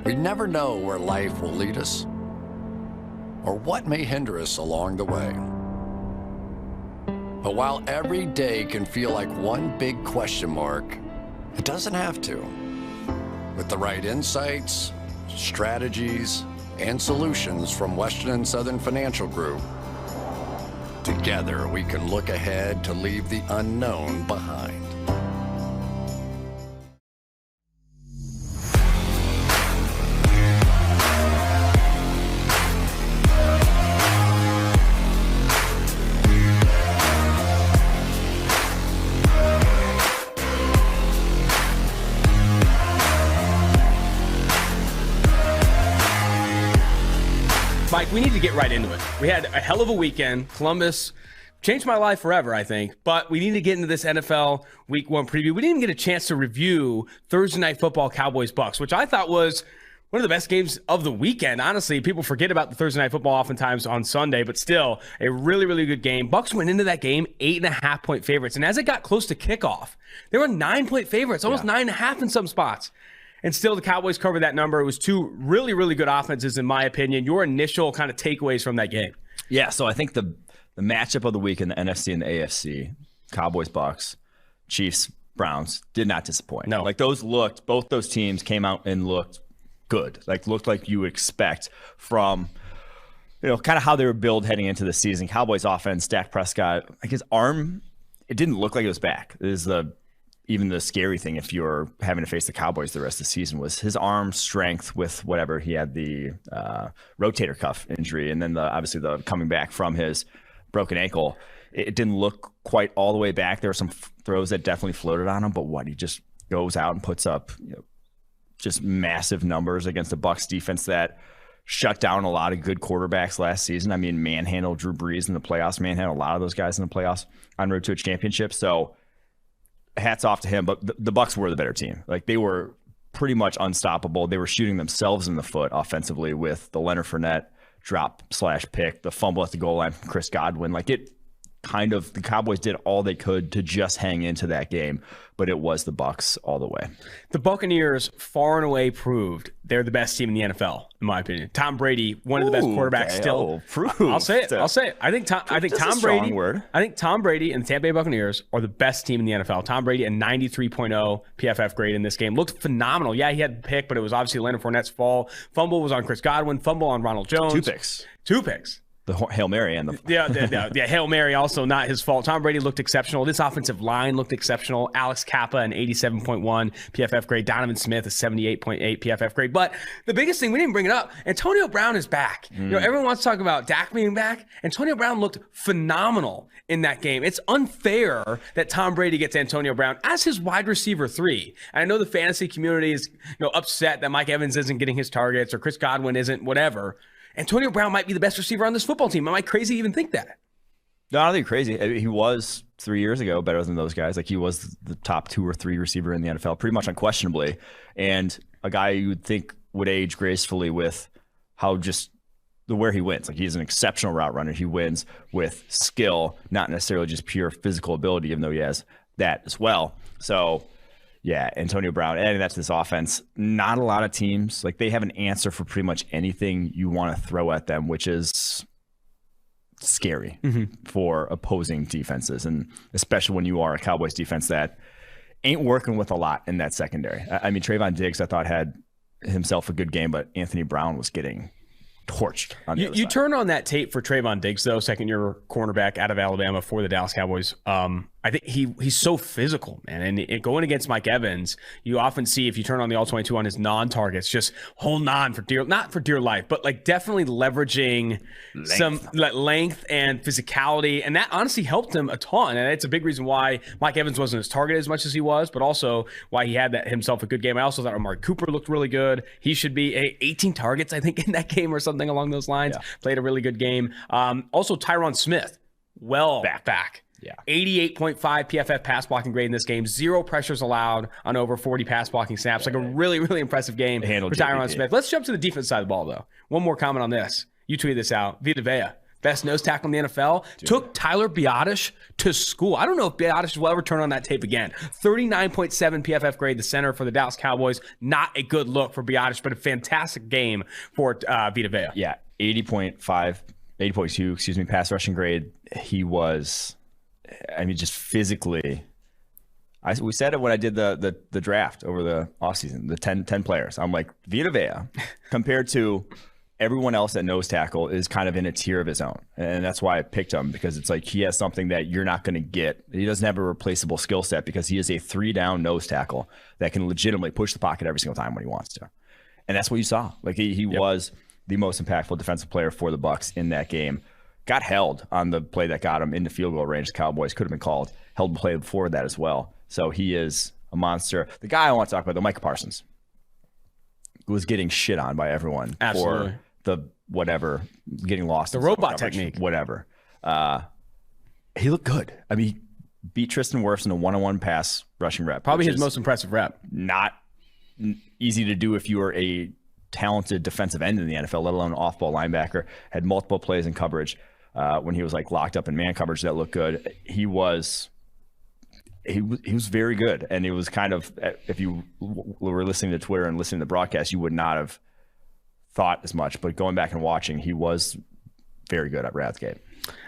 We never know where life will lead us or what may hinder us along the way. But while every day can feel like one big question mark, it doesn't have to. With the right insights, strategies, and solutions from Western and Southern Financial Group, together we can look ahead to leave the unknown behind. Mike, we need to get right into it. We had a hell of a weekend. Columbus changed my life forever, I think. But we need to get into this NFL Week 1 preview. We didn't even get a chance to review Thursday Night Football Cowboys-Bucks, which I thought was one of the best games of the weekend. Honestly, people forget about the Thursday Night Football oftentimes on Sunday, but still a really, really good game. Bucks went into that game 8.5-point favorites. And as it got close to kickoff, they were 9-point favorites, almost 9.5 in some spots. And still, the Cowboys covered that number. It was two really, really good offenses, in my opinion. Your initial kind of takeaways from that game? Yeah, so I think the matchup of the week in the NFC and the AFC, Cowboys-Bucks, Chiefs-Browns, did not disappoint. No. Like, both those teams came out and looked good. Like, looked like you would expect from, kind of how they were built heading into the season. Cowboys offense, Dak Prescott, like his arm, it didn't look like it was back. It is even the scary thing, if you're having to face the Cowboys the rest of the season, was his arm strength with whatever. He had the rotator cuff injury, and then obviously the coming back from his broken ankle. It didn't look quite all the way back. There were some throws that definitely floated on him, but he just goes out and puts up just massive numbers against the Bucs defense that shut down a lot of good quarterbacks last season. I mean, manhandled Drew Brees in the playoffs, manhandled a lot of those guys in the playoffs en route to a championship. So hats off to him, but the Bucs were the better team. Like, they were pretty much unstoppable. They were shooting themselves in the foot offensively with the Leonard Fournette drop/pick, the fumble at the goal line from Chris Godwin. Like, the Cowboys did all they could to just hang into that game, but it was the Bucs all the way. The Buccaneers far and away proved they're the best team in the NFL, in my opinion. Tom Brady, one of the best quarterbacks still. I'll say it. I think Tom Brady and the Tampa Bay Buccaneers are the best team in the NFL. Tom Brady, a 93.0 PFF grade in this game, looked phenomenal. Yeah, he had the pick, but it was obviously Leonard Fournette's fault. Fumble was on Chris Godwin. Fumble on Ronald Jones. Two picks. The Hail Mary and the Hail Mary also not his fault. Tom Brady looked exceptional. This offensive line looked exceptional. Alex Kappa, an 87.1 PFF grade. Donovan Smith, a 78.8 PFF grade. But the biggest thing, we didn't bring it up, Antonio Brown is back. Everyone wants to talk about Dak being back. Antonio Brown looked phenomenal in that game. It's unfair that Tom Brady gets Antonio Brown as his wide receiver 3. And I know the fantasy community is upset that Mike Evans isn't getting his targets or Chris Godwin isn't, whatever. Antonio Brown might be the best receiver on this football team. Am I crazy to even think that? No, I don't think you're crazy. He was 3 years ago better than those guys. Like, he was the top 2 or 3 receiver in the NFL, pretty much unquestionably. And a guy you would think would age gracefully with how just where he wins. Like, he's an exceptional route runner. He wins with skill, not necessarily just pure physical ability, even though he has that as well. So, yeah, Antonio Brown, adding that to this offense, not a lot of teams, like, they have an answer for pretty much anything you want to throw at them, which is scary for opposing defenses, and especially when you are a Cowboys defense that ain't working with a lot in that secondary. I mean, Trayvon Diggs, I thought, had himself a good game, but Anthony Brown was getting torched on the other side. You turn on that tape for Trayvon Diggs, though, second-year cornerback out of Alabama for the Dallas Cowboys. I think he's so physical, man. And going against Mike Evans, you often see, if you turn on the All-22 on his non-targets, just holding on for not for dear life, but like definitely leveraging some length and physicality. And that honestly helped him a ton. And it's a big reason why Mike Evans wasn't as targeted as much as he was, but also why he had himself a good game. I also thought Amari Cooper looked really good. He should be 18 targets, I think, in that game or something along those lines. Yeah. Played a really good game. Also, Tyron Smith, back. Yeah. 88.5 PFF pass blocking grade in this game. 0 pressures allowed on over 40 pass blocking snaps. Like a really, really impressive game for Tyron Smith. Let's jump to the defense side of the ball, though. One more comment on this. You tweeted this out. Vita Vea, best nose tackle in the NFL, took Tyler Biadasz to school. I don't know if Biadasz will ever turn on that tape again. 39.7 PFF grade, the center for the Dallas Cowboys. Not a good look for Biadasz, but a fantastic game for Vita Vea. Yeah, 80.2, pass rushing grade. He was, just physically. We said it when I did the draft over the offseason, the 10 players. I'm like, Vita Vea, compared to everyone else at nose tackle, is kind of in a tier of his own. And that's why I picked him, because it's like he has something that you're not going to get. He doesn't have a replaceable skill set, because he is a 3-down nose tackle that can legitimately push the pocket every single time when he wants to. And that's what you saw. Like he was the most impactful defensive player for the Bucs in that game. Got held on the play that got him into field goal range. The Cowboys could have been called. Held the play before that as well. So he is a monster. The guy I want to talk about, though, Micah Parsons, was getting shit on by everyone for the whatever, getting lost. The robot technique. Whatever. He looked good. I mean, he beat Tristan Wirfs in a one-on-one pass rushing rep. Probably his most impressive rep. Not easy to do if you were a talented defensive end in the NFL, let alone off-ball linebacker. Had multiple plays in coverage when he was like locked up in man coverage that looked good. He was very good, and it was kind of, if you were listening to Twitter and listening to the broadcast, you would not have thought as much. But going back and watching, he was very good at Rathgate.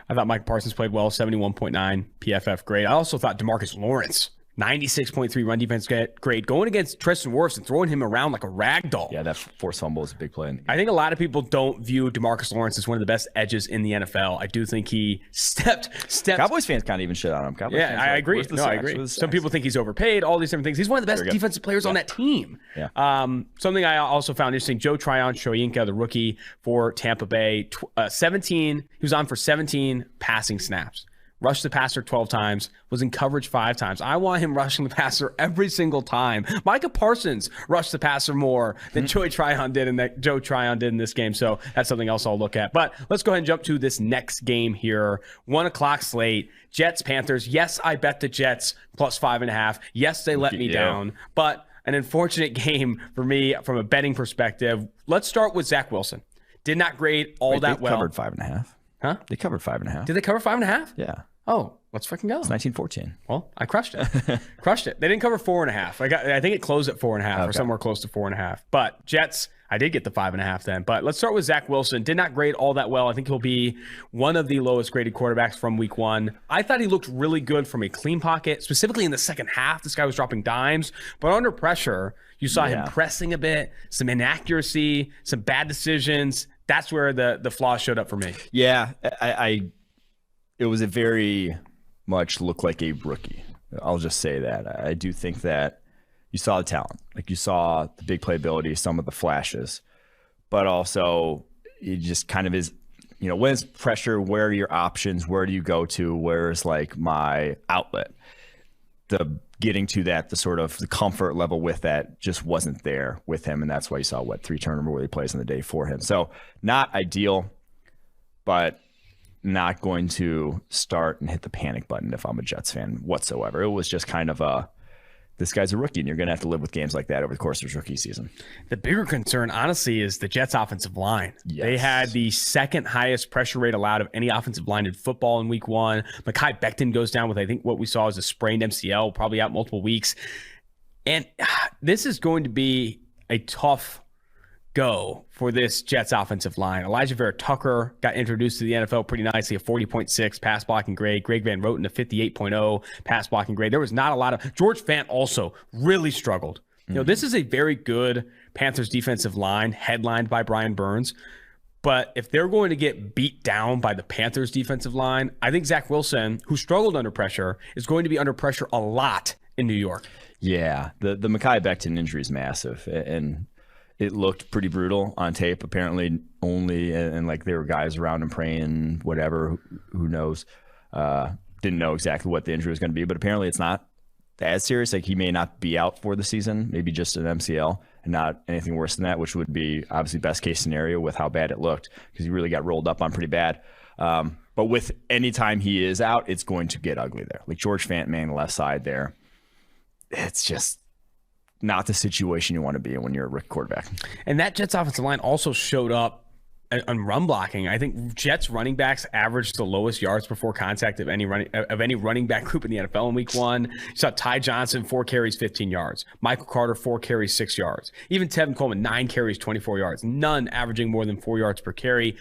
I thought Mike Parsons played well, 71.9 PFF grade. I also thought DeMarcus Lawrence, 96.3 run defense grade, going against Tristan Wirfs and throwing him around like a rag doll. Yeah, that forced fumble is a big play. I think a lot of people don't view DeMarcus Lawrence as one of the best edges in the NFL. I do think he stepped. Cowboys fans can't even shit on him. Cowboys fans I agree. No, I agree. Some people think he's overpaid, all these different things. He's one of the best defensive players on that team. Yeah. Something I also found interesting, Joe Tryon-Shoyinka, the rookie for Tampa Bay, 17. He was on for 17 passing snaps. Rushed the passer 12 times, was in coverage 5 times. I want him rushing the passer every single time. Micah Parsons rushed the passer more than Joe Tryon did in this game. So that's something else I'll look at. But let's go ahead and jump to this next game here. 1 o'clock slate. Jets, Panthers. Yes, I bet the Jets plus 5.5. Yes, they let me down. But an unfortunate game for me from a betting perspective. Let's start with Zach Wilson. Did not grade that well. They covered 5.5. Huh? They covered 5.5. Did they cover 5.5? Yeah. Oh, let's freaking go. It's 1914. Well, I crushed it. They didn't cover 4.5. I think it closed at 4.5 or somewhere close to 4.5. But Jets, I did get the 5.5 then. But let's start with Zach Wilson. Did not grade all that well. I think he'll be one of the lowest graded quarterbacks from week 1. I thought he looked really good from a clean pocket, specifically in the second half. This guy was dropping dimes. But under pressure, you saw him pressing a bit, some inaccuracy, some bad decisions. That's where the flaws showed up for me. Yeah, it was a very much look like a rookie. I'll just say that. I do think that you saw the talent. Like, you saw the big playability, some of the flashes. But also, it just kind of is, when it's pressure, where are your options? Where do you go to? Where's like my outlet? The getting to that, the sort of the comfort level with that just wasn't there with him. And that's why you saw 3 turnover plays in the day for him. So not ideal, but not going to start and hit the panic button if I'm a Jets fan whatsoever. It was just kind of this guy's a rookie, and you're going to have to live with games like that over the course of his rookie season. The bigger concern, honestly, is the Jets' offensive line. Yes. They had the second highest pressure rate allowed of any offensive line in football in week 1. Mekhi Becton goes down with, I think, what we saw is a sprained MCL, probably out multiple weeks. And this is going to be a tough go for this Jets offensive line. Elijah Vera Tucker got introduced to the NFL pretty nicely, a 40.6 pass blocking grade. Greg Van Roten, a 58.0 pass blocking grade. There was not a lot of... George Fant also really struggled. This is a very good Panthers defensive line headlined by Brian Burns. But if they're going to get beat down by the Panthers defensive line, I think Zach Wilson, who struggled under pressure, is going to be under pressure a lot in New York. Yeah, the Mekhi Becton injury is massive, and it looked pretty brutal on tape. Apparently, and like there were guys around him praying, whatever. Who knows? Didn't know exactly what the injury was going to be, but apparently it's not as serious. Like, he may not be out for the season, maybe just an MCL, and not anything worse than that, which would be obviously best case scenario with how bad it looked, because he really got rolled up on pretty bad. But with any time he is out, it's going to get ugly there. Like George Fant, man, left side there. It's just not the situation you want to be in when you're a rookie quarterback. And that Jets offensive line also showed up on run blocking. I think Jets running backs averaged the lowest yards before contact of any running back group in the NFL in week 1. You saw Ty Johnson, 4 carries, 15 yards. Michael Carter, 4 carries, 6 yards. Even Tevin Coleman, 9 carries, 24 yards. None averaging more than 4 yards per carry.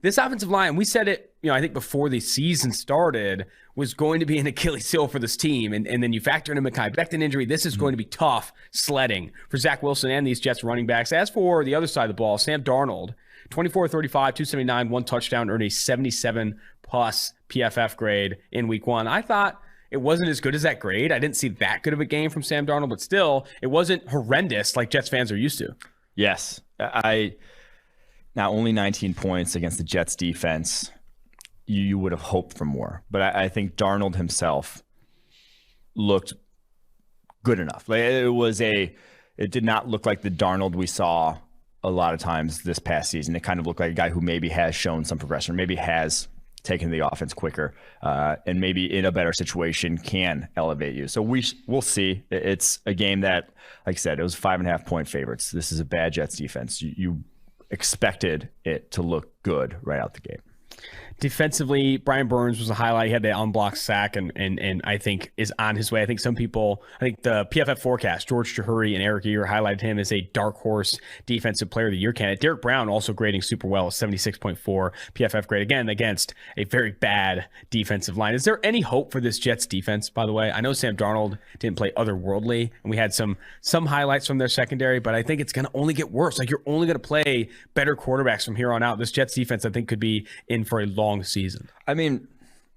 This offensive line, we said it, I think before the season started, was going to be an Achilles heel for this team. And then you factor in a Mekhi Becton injury. This is going to be tough sledding for Zach Wilson and these Jets running backs. As for the other side of the ball, Sam Darnold, 24-35, 279, 1 touchdown, earned a 77-plus PFF grade in week 1. I thought it wasn't as good as that grade. I didn't see that good of a game from Sam Darnold, but still, it wasn't horrendous like Jets fans are used to. Yes. Now, only 19 points against the Jets defense. You would have hoped for more. But I think Darnold himself looked good enough. Like it did not look like the Darnold we saw a lot of times this past season. It kind of looked like a guy who maybe has shown some progression, maybe has taken the offense quicker, and maybe in a better situation can elevate you. So we'll see. It's a game that, like I said, it was 5.5 point favorites. This is a bad Jets defense. You expected it to look good right out the gate. Defensively, Brian Burns was a highlight. He had the unblocked sack and I think is on his way. I think the PFF forecast, George Chahuri and Eric Eager highlighted him as a dark horse defensive player of the year candidate. Derek Brown also grading super well, 76.4 PFF grade, again, against a very bad defensive line. Is there any hope for this Jets defense, by the way? I know Sam Darnold didn't play otherworldly, and we had some highlights from their secondary, but I think it's going to only get worse. Like, you're only going to play better quarterbacks from here on out. This Jets defense, I think, could be in for a long season. I mean,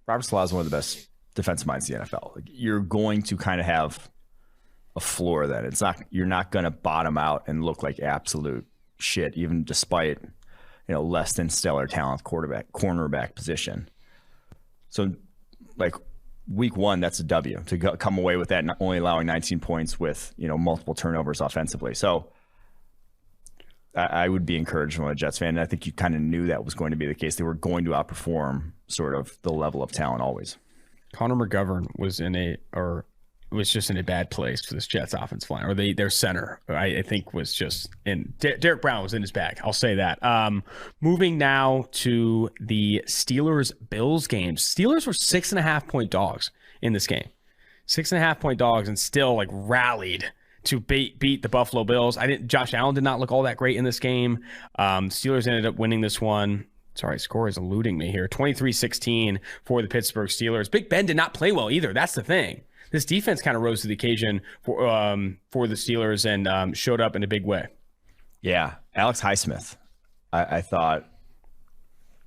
Robert Saleh is one of the best defensive minds in the NFL. Like, you're going to kind of have a floor that you're not going to bottom out and look like absolute shit, even despite less than stellar talent cornerback position. So, like, week 1, that's a W to come away with that, not only allowing 19 points with multiple turnovers offensively. So I would be encouraged from a Jets fan. And I think you kind of knew that was going to be the case. They were going to outperform sort of the level of talent always. Connor McGovern was just in a bad place for this Jets offensive line, or their center, I think, was just in. Derek Brown was in his bag. I'll say that. Moving now to the Steelers-Bills game. Steelers were 6.5 point dogs in this game. 6.5 point dogs, and still rallied to beat the Buffalo Bills. Josh Allen did not look all that great in this game. Steelers ended up winning this one. Sorry, score is eluding me here. 23-16 for the Pittsburgh Steelers. Big Ben did not play well either. That's the thing. This defense kind of rose to the occasion for the Steelers and showed up in a big way. Yeah, Alex Highsmith, I thought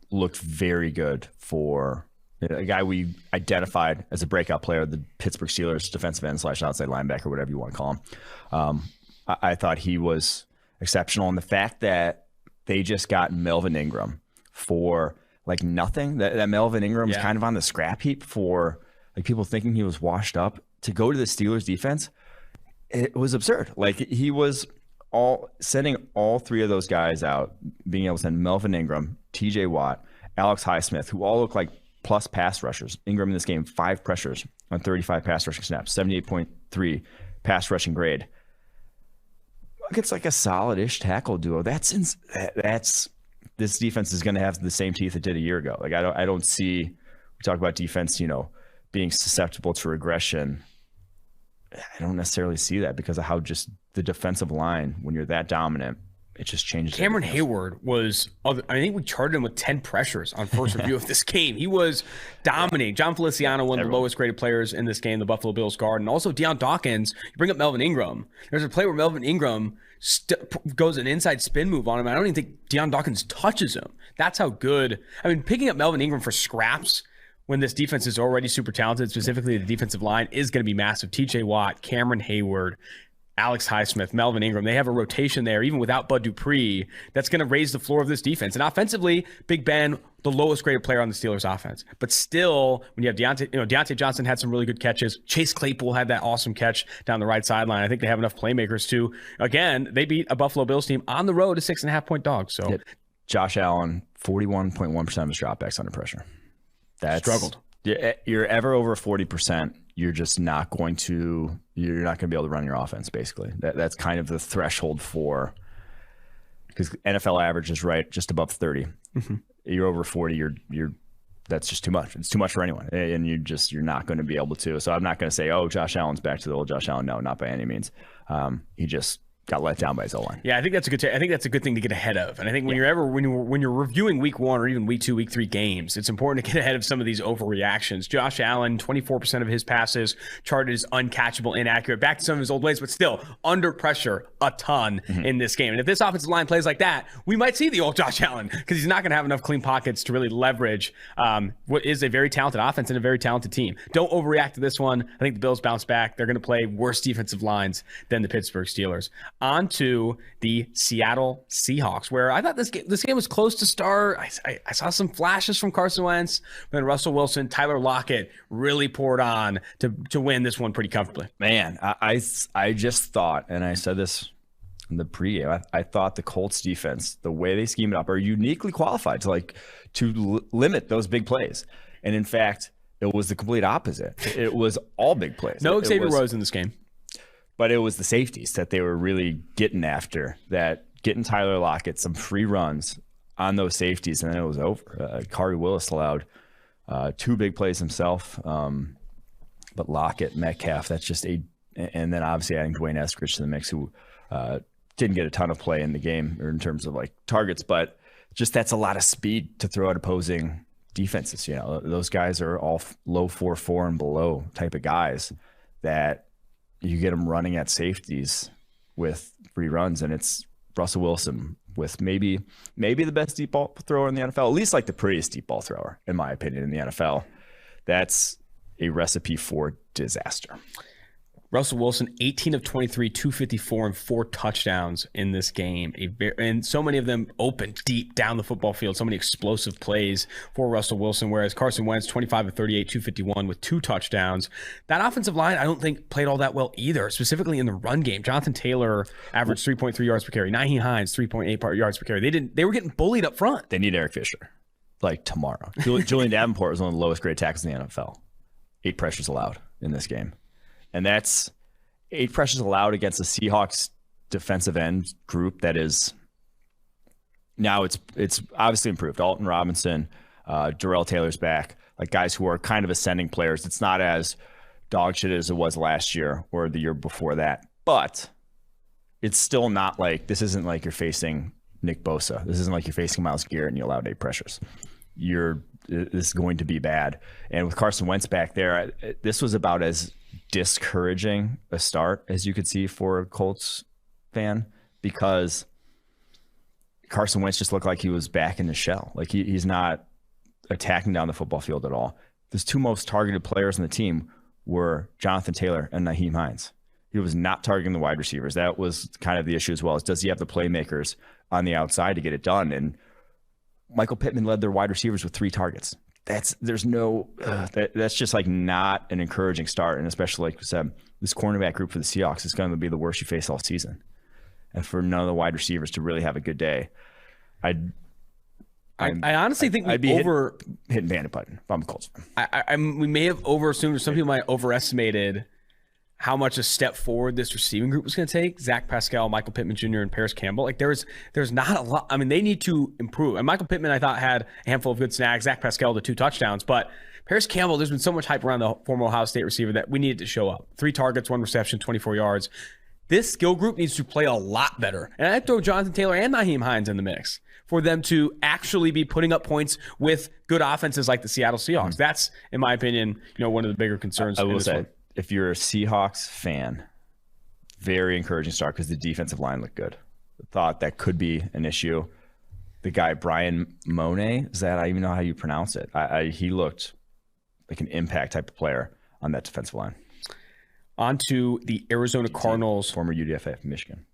looked very good for a guy we identified as a breakout player, the Pittsburgh Steelers defensive end / outside linebacker, whatever you want to call him. I thought he was exceptional. And the fact that they just got Melvin Ingram for nothing, that Melvin Ingram was kind of on the scrap heap for people thinking he was washed up, to go to the Steelers defense, it was absurd. He was sending all 3 of those guys out, being able to send Melvin Ingram, TJ Watt, Alex Highsmith, who all look like plus pass rushers. Ingram in this game, 5 pressures on 35 pass rushing snaps, 78.3 pass rushing grade. It's like a solid-ish tackle duo. This defense is going to have the same teeth it did a year ago. I don't see, we talk about defense, being susceptible to regression. I don't necessarily see that because of how just the defensive line, when you're that dominant, it just changes. Cameron Hayward I think we charted him with 10 pressures on first review of this game. He was dominating. John Feliciano, one of the lowest graded players in this game, the Buffalo Bills guard, and also Deion Dawkins. You bring up Melvin Ingram. There's a play where Melvin Ingram goes an inside spin move on him. I don't even think Deion Dawkins touches him. That's how good. I mean, picking up Melvin Ingram for scraps when this defense is already super talented, specifically the defensive line, is going to be massive. TJ Watt, Cameron Hayward, Alex Highsmith, Melvin Ingram. They have a rotation there, even without Bud Dupree, that's going to raise the floor of this defense. And offensively, Big Ben, the lowest graded player on the Steelers offense. But still, when you have Deontay Johnson had some really good catches. Chase Claypool had that awesome catch down the right sideline. I think they have enough playmakers to, again, they beat a Buffalo Bills team on the road, a 6.5 point dog. So Josh Allen, 41.1% of his dropbacks under pressure. That's struggled. You're ever over 40%, you're just not going to be able to run your offense, basically. That's kind of the threshold for, because NFL average is right just above 30. You're over 40. You're that's just too much. It's too much for anyone, and you're not going to be able to. So I'm not going to say, oh, Josh Allen's back to the old Josh Allen. No, not by any means. He just got let down by his O-line. Yeah, I think that's a good thing to get ahead of. And I think when you're reviewing week 1 or even week 2, week 3 games, it's important to get ahead of some of these overreactions. Josh Allen, 24% of his passes charted as uncatchable, inaccurate, back to some of his old ways, but still under pressure a ton in this game. And if this offensive line plays like that, we might see the old Josh Allen, because he's not going to have enough clean pockets to really leverage what is a very talented offense and a very talented team. Don't overreact to this one. I think the Bills bounce back. They're going to play worse defensive lines than the Pittsburgh Steelers. On to the Seattle Seahawks, where I thought this game was close to start. I saw some flashes from Carson Wentz, but then Russell Wilson, Tyler Lockett really poured on to win this one pretty comfortably. Man, I just thought, and I said this in the pregame, I thought the Colts defense, the way they scheme it up, are uniquely qualified to limit those big plays. And in fact, it was the complete opposite. It was all big plays. No Xavier Rhodes in this game. But it was the safeties that they were really getting after, that getting Tyler Lockett some free runs on those safeties, and then it was over. Kari Willis allowed 2 big plays himself, but Lockett, Metcalf, that's just and then obviously adding Dwayne Eskridge to the mix, who didn't get a ton of play in the game or in terms of targets, but just that's a lot of speed to throw at opposing defenses. Those guys are all low 4.4 and below type of guys that you get them running at safeties with free runs, and it's Russell Wilson with maybe the best deep ball thrower in the NFL, at least the prettiest deep ball thrower, in my opinion, in the NFL. That's a recipe for disaster. Russell Wilson, 18 of 23, 254, and 4 touchdowns in this game. And so many of them open deep down the football field. So many explosive plays for Russell Wilson, whereas Carson Wentz, 25 of 38, 251 with 2 touchdowns. That offensive line, I don't think played all that well either, specifically in the run game. Jonathan Taylor averaged 3.3 yards per carry. Naheem Hines, 3.8 yards per carry. They were getting bullied up front. They need Eric Fisher, tomorrow. Julian Davenport was one of the lowest grade tackles in the NFL. 8 pressures allowed in this game. And that's 8 pressures allowed against a Seahawks defensive end group that is now it's obviously improved. Alton Robinson, Darrell Taylor's back, guys who are kind of ascending players. It's not as dog shit as it was last year or the year before that, but it's still not this isn't you're facing Nick Bosa. This isn't you're facing Myles Garrett and you allowed 8 pressures. This is going to be bad. And with Carson Wentz back there, this was about as discouraging a start as you could see for a Colts fan, because Carson Wentz just looked like he was back in the shell. He's not attacking down the football field at all. The 2 most targeted players on the team were Jonathan Taylor and Naheem Hines. He was not targeting the wide receivers. That was kind of the issue as well, is does he have the playmakers on the outside to get it done? And Michael Pittman led their wide receivers with 3 targets. That's just not an encouraging start. And especially, like we said, this cornerback group for the Seahawks is going to be the worst you face all season. And for none of the wide receivers to really have a good day, I honestly think I'd be hitting panic button if I'm a Colts fan. We may have overassumed, or some people might have overestimated how much a step forward this receiving group was going to take. Zach Pascal, Michael Pittman Jr., and Paris Campbell. There's not a lot. I mean, they need to improve. And Michael Pittman, I thought, had a handful of good snags. Zach Pascal, the 2 touchdowns. But Paris Campbell, there's been so much hype around the former Ohio State receiver that we needed to show up. 3 targets, 1 reception, 24 yards. This skill group needs to play a lot better. And I'd throw Jonathan Taylor and Naheem Hines in the mix for them to actually be putting up points with good offenses like the Seattle Seahawks. Mm-hmm. That's, in my opinion, one of the bigger concerns. I will say, if you're a Seahawks fan, very encouraging start because the defensive line looked good. Thought that could be an issue. The guy, Brian Monet, I don't even know how you pronounce it. He looked like an impact type of player on that defensive line. On to the Arizona Cardinals. Former UDFA from Michigan.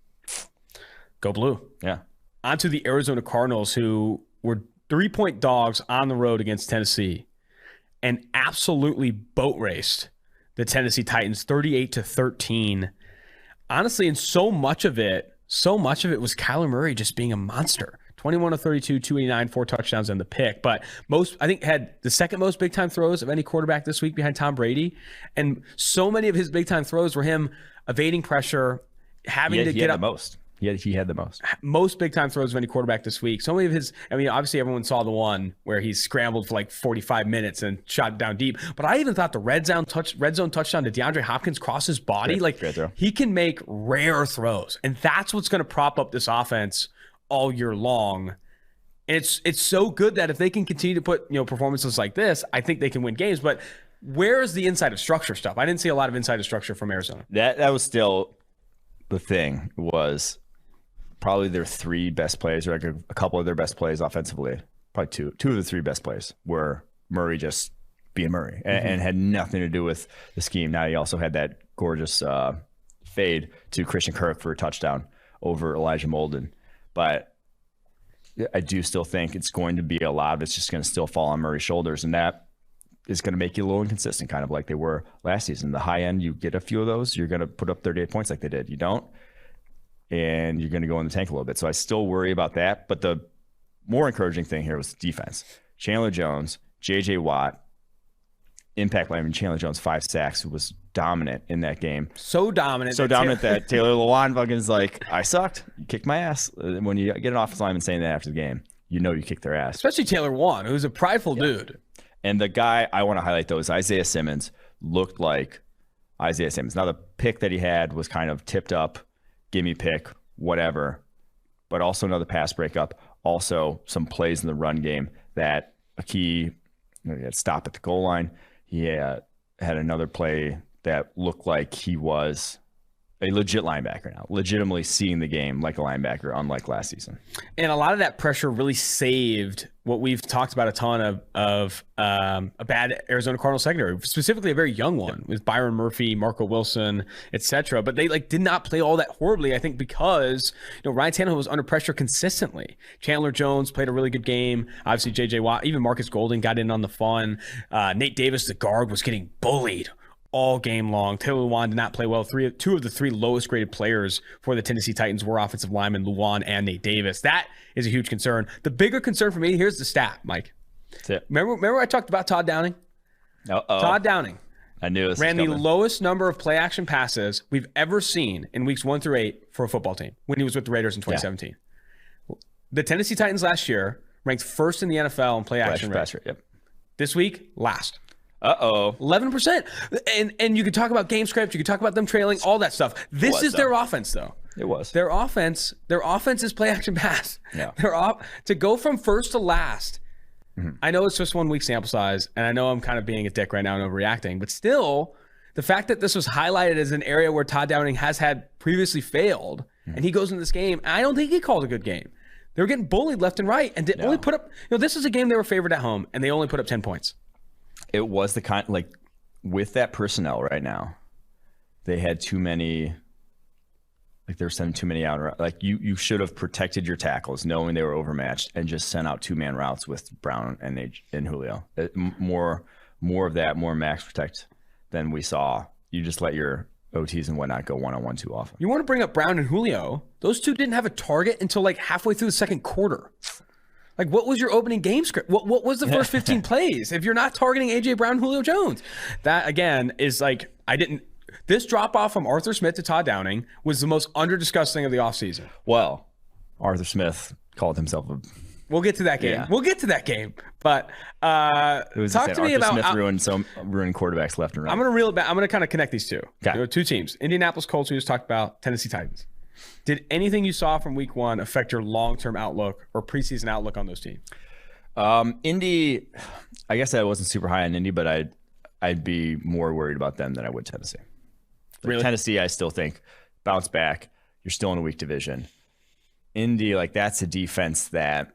Go Blue. Yeah. On to the Arizona Cardinals, who were 3-point dogs on the road against Tennessee and absolutely boat raced the Tennessee Titans 38-13. Honestly, and so much of it was Kyler Murray just being a monster. 21 of 32, 289, 4 touchdowns and the pick. But I think had the second most big time throws of any quarterback this week behind Tom Brady. And so many of his big time throws were him evading pressure, having to get up. The most. He had the most big time throws of any quarterback this week. So many of his, I mean, obviously everyone saw the one where he scrambled for like 45 minutes and shot down deep. But I even thought the red zone touchdown to DeAndre Hopkins cross his body. Great throw. He can make rare throws, and that's what's going to prop up this offense all year long. And it's so good that if they can continue to put performances like this, I think they can win games. But where's the inside of structure stuff? I didn't see a lot of inside of structure from Arizona. That was still the thing, was probably their three best plays, or like a couple of their best plays offensively. Probably two of the three best plays were Murray just being Murray, and had nothing to do with the scheme. Now he also had that gorgeous fade to Christian Kirk for a touchdown over Elijah Molden. But I do still think it's going to be a lot of it's just going to still fall on Murray's shoulders, and that is going to make you a little inconsistent, kind of like they were last season. The high end, you get a few of those, you're going to put up 38 points like they did. You don't, and you're going to go in the tank a little bit. So I still worry about that. But the more encouraging thing here was defense. Chandler Jones, J.J. Watt, impact lineman. Chandler Jones, 5 sacks, who was dominant in that game. So dominant that Taylor Lewan fucking like, I sucked. You kicked my ass. When you get an offensive lineman saying that after the game, you kicked their ass. Especially Taylor Lewan, who's a prideful dude. And the guy I want to highlight, though, is Isaiah Simmons. Looked like Isaiah Simmons. Now, the pick that he had was kind of tipped up, gimme pick, whatever, but also another pass breakup. Also, some plays in the run game that a key stop at the goal line. He had another play that looked like he was a legit linebacker now, legitimately seeing the game like a linebacker, unlike last season. And a lot of that pressure really saved what we've talked about a ton of a bad Arizona Cardinals secondary, specifically a very young one with Byron Murphy, Marco Wilson, etc. But they did not play all that horribly, I think, because Ryan Tannehill was under pressure consistently. Chandler Jones played a really good game. Obviously, J.J. Watt, even Marcus Golden got in on the fun. Nate Davis, the guard, was getting bullied all game long. Taylor Lewan did not play well. Two of the three lowest graded players for the Tennessee Titans were offensive linemen, Lewan and Nate Davis. That is a huge concern. The bigger concern for me, here's the stat, Mike. That's it. Remember I talked about Todd Downing? Uh-oh. Todd Downing I knew this ran the lowest number of play action passes we've ever seen in weeks 1 through 8 for a football team when he was with the Raiders in 2017. Yeah. The Tennessee Titans last year ranked first in the NFL in play action rate. Yep. This week, last. 11%. And you could talk about game script, you could talk about them trailing, all that stuff. This is their offense, though. It was. Their offense is play action pass. Yeah. To go from first to last. Mm-hmm. I know it's just 1 week sample size, and I know I'm kind of being a dick right now and overreacting, but still, the fact that this was highlighted as an area where Todd Downing has had previously failed, and he goes into this game, I don't think he called a good game. They were getting bullied left and right, and only put up, this is a game they were favored at home, and they only put up 10 points. It was the kind, like, with that personnel right now, they had too many, like, they were sending too many out. Like, you should have protected your tackles knowing they were overmatched and just sent out 2-man routes with Brown and Julio. More of that, more max protect than we saw. You just let your OTs and whatnot go one-on-one too often. You want to bring up Brown and Julio. Those two didn't have a target until, like, halfway through the second quarter. Like, what was your opening game script? What was the first 15 plays? If you're not targeting A.J. Brown, Julio Jones, that, again, is like, this drop-off from Arthur Smith to Todd Downing was the most under-discussed thing of the offseason. Well, Arthur Smith called himself a... We'll get to that game. Yeah. We'll get to that game. But talk to me about... Smith ruined quarterbacks left and right. I'm going to reel it back. I'm going to kind of connect these two. Okay. There are two teams. Indianapolis Colts, we just talked about. Tennessee Titans. Did anything you saw from week 1 affect your long-term outlook or preseason outlook on those teams? Indy, I guess I wasn't super high on Indy, but I'd be more worried about them than I would Tennessee. Really? Tennessee, I still think bounce back. You're still in a weak division. Indy, like, that's a defense that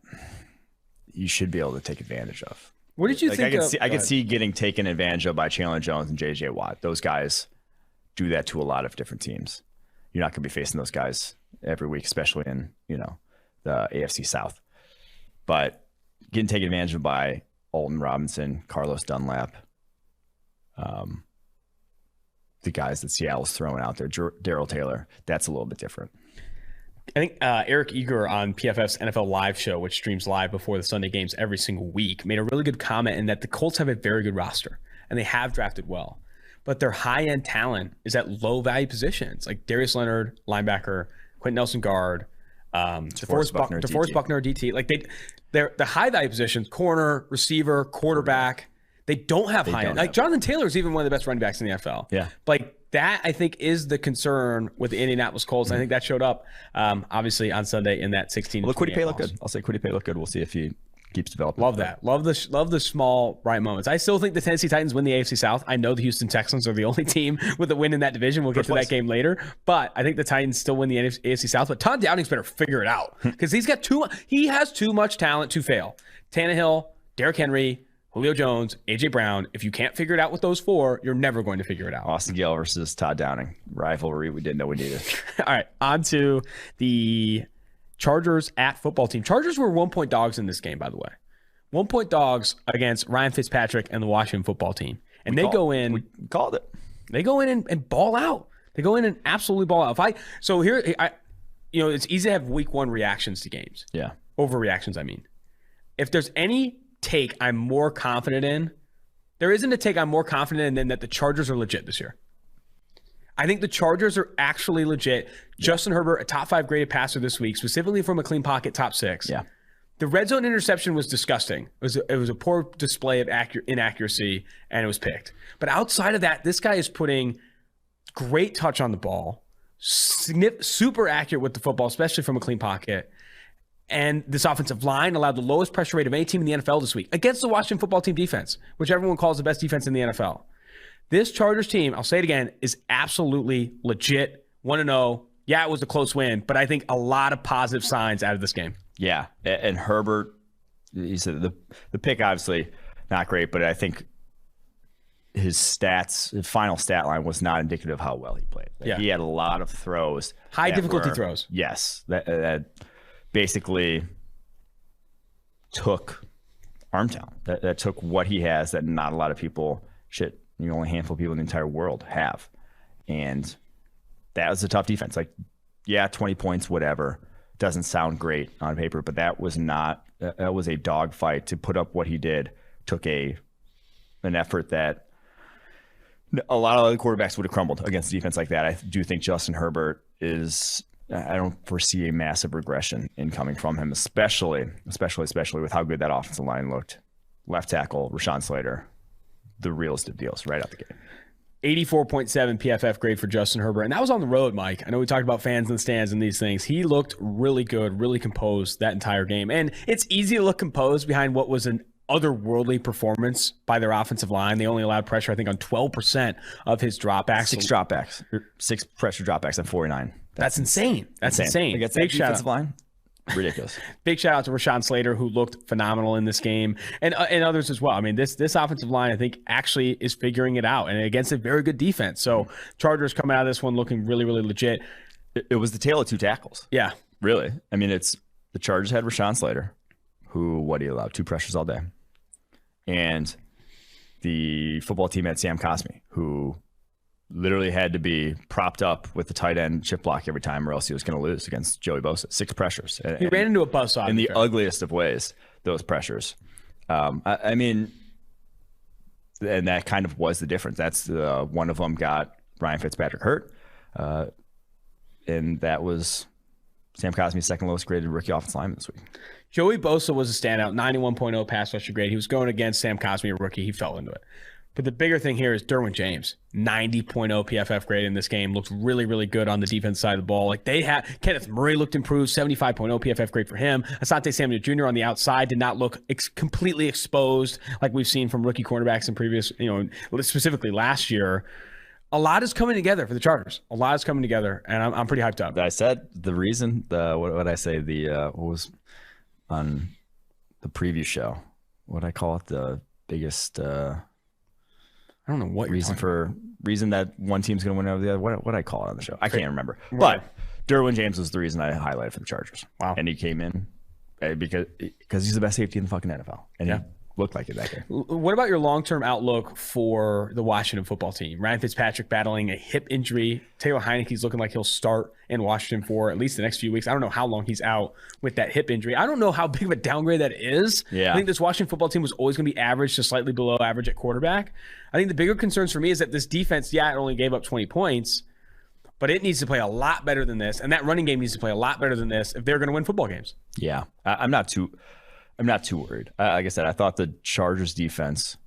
you should be able to take advantage of. What did you think of? I could see getting taken advantage of by Chandler Jones and J.J. Watt. Those guys do that to a lot of different teams. You're not going to be facing those guys every week, especially in, the AFC South. But getting taken advantage of by Alton Robinson, Carlos Dunlap, the guys that Seattle's throwing out there, Darrell Taylor, that's a little bit different. I think Eric Eager on PFF's NFL Live show, which streams live before the Sunday games every single week, made a really good comment in that the Colts have a very good roster, and they have drafted well. But their high-end talent is at low-value positions, like Darius Leonard, linebacker, Quentin Nelson guard, DeForest Buckner DT. Like they're the high value positions, corner, receiver, quarterback. They don't have high end. Like Jonathan Taylor is even one of the best running backs in the NFL. Yeah. Like that, I think, is the concern with the Indianapolis Colts. I think that showed up, obviously, on Sunday in that 16. Look, Kwity Paye looked good. I'll say Kwity Paye looked good. We'll see if he keeps developing. Love that. Love the small right moments. I still think the Tennessee Titans win the AFC South. I know the Houston Texans are the only team with a win in that division. We'll get to that game later. But I think the Titans still win the AFC South. But Todd Downing's better figure it out because he has too much talent to fail. Tannehill, Derrick Henry, Julio Jones, A.J. Brown. If you can't figure it out with those four, you're never going to figure it out. Austin Gayle versus Todd Downing. Rivalry we didn't know we needed. All right, on to the Chargers at football team. Chargers were 1-point dogs in this game, by the way. 1-point dogs against Ryan Fitzpatrick and the Washington football team. And we called it. They go in and ball out. They go in and absolutely ball out. It's easy to have week one reactions to games. Yeah. Overreactions, I mean. If there's any take I'm more confident in, there isn't a take I'm more confident in than that the Chargers are legit this year. I think the Chargers are actually legit. Yeah. Justin Herbert, a top 5 graded passer this week, specifically from a clean pocket, top 6. Yeah. The red zone interception was disgusting. It was a poor display of inaccuracy, and it was picked. But outside of that, this guy is putting great touch on the ball, super accurate with the football, especially from a clean pocket. And this offensive line allowed the lowest pressure rate of any team in the NFL this week against the Washington football team defense, which everyone calls the best defense in the NFL. This Chargers team, I'll say it again, is absolutely legit. 1-0. Yeah, it was a close win, but I think a lot of positive signs out of this game. Yeah, and Herbert, he said the pick obviously not great, but I think his final stat line was not indicative of how well he played. Yeah. He had a lot of throws. High difficulty throws. Yes, that basically took arm talent. That took what he has that not a lot of people, only a handful of people in the entire world have. And that was a tough defense. 20 points, whatever. Doesn't sound great on paper, but that was a dogfight to put up what he did. Took an effort that a lot of other quarterbacks would have crumbled against a defense like that. I do think Justin Herbert I don't foresee a massive regression in coming from him, especially with how good that offensive line looked. Left tackle, Rashawn Slater, the realest of deals right out the gate. 84.7 PFF grade for Justin Herbert. And that was on the road, Mike. I know we talked about fans in the stands and these things. He looked really good, really composed that entire game. And it's easy to look composed behind what was an otherworldly performance by their offensive line. They only allowed pressure, I think, on 12% of his dropbacks. 6 pressure dropbacks on 49. That's insane. That's insane. Against that defensive line? Ridiculous. Big shout out to Rashawn Slater, who looked phenomenal in this game, and others as well. I mean, this offensive line, I think, actually is figuring it out, and against a very good defense. So Chargers coming out of this one looking really, really legit. It was the tale of two tackles. Yeah. Really. I mean, the Chargers had Rashawn Slater, who, what do you allow? 2 pressures all day. And the football team had Sam Cosmi, who literally had to be propped up with the tight end chip block every time, or else he was going to lose against Joey Bosa. 6 pressures. He ran into a buzzsaw. In the ugliest of ways, those pressures. I mean, and that kind of was the difference. That's one of them got Ryan Fitzpatrick hurt. And that was Sam Cosmi's second lowest graded rookie offensive lineman this week. Joey Bosa was a standout, 91.0 pass rusher grade. He was going against Sam Cosmi, a rookie. He fell into it. But the bigger thing here is Derwin James, 90.0 PFF grade in this game. Looked really, really good on the defense side of the ball. Kenneth Murray looked improved, 75.0 PFF grade for him. Asante Samuel Jr. on the outside did not look completely exposed like we've seen from rookie cornerbacks in previous, specifically last year. A lot is coming together for the Chargers. A lot is coming together, and I'm pretty hyped up. I said the reason, what would I say? What was on the preview show? What did I call it? The biggest... I don't know what reason that one team's going to win over the other. What did I call it on the show? I can't remember. Right. But Derwin James was the reason I highlighted for the Chargers. Wow. And he came in because he's the best safety in the fucking NFL. And he looked like it that day. What about your long-term outlook for the Washington football team? Ryan Fitzpatrick battling a hip injury. Taylor Heineke's looking like he'll start in Washington for at least the next few weeks. I don't know how long he's out with that hip injury. I don't know how big of a downgrade that is. Yeah. I think this Washington football team was always going to be average to slightly below average at quarterback. I think the bigger concerns for me is that this defense, it only gave up 20 points, but it needs to play a lot better than this, and that running game needs to play a lot better than this if they're going to win football games. Yeah, I'm not too worried. Like I said, I thought the Chargers defense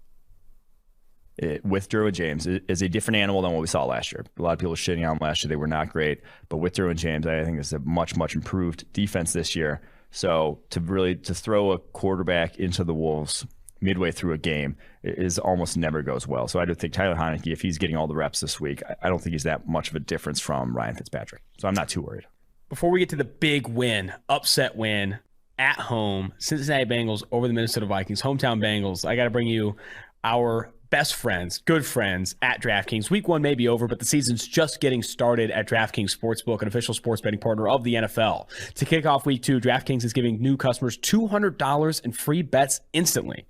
with Derwin James is a different animal than what we saw last year. A lot of people are shitting on them last year. They were not great, but with Derwin James, I think it's a much, much improved defense this year. So to throw a quarterback into the Wolves midway through a game is almost never goes well. So I do think Tyler Heinicke, if he's getting all the reps this week, I don't think he's that much of a difference from Ryan Fitzpatrick. So I'm not too worried. Before we get to the big win, upset win at home, Cincinnati Bengals over the Minnesota Vikings, hometown Bengals, I got to bring you our best friends, good friends at DraftKings. Week 1 may be over, but the season's just getting started at DraftKings Sportsbook, an official sports betting partner of the NFL. To kick off Week 2, DraftKings is giving new customers $200 in free bets instantly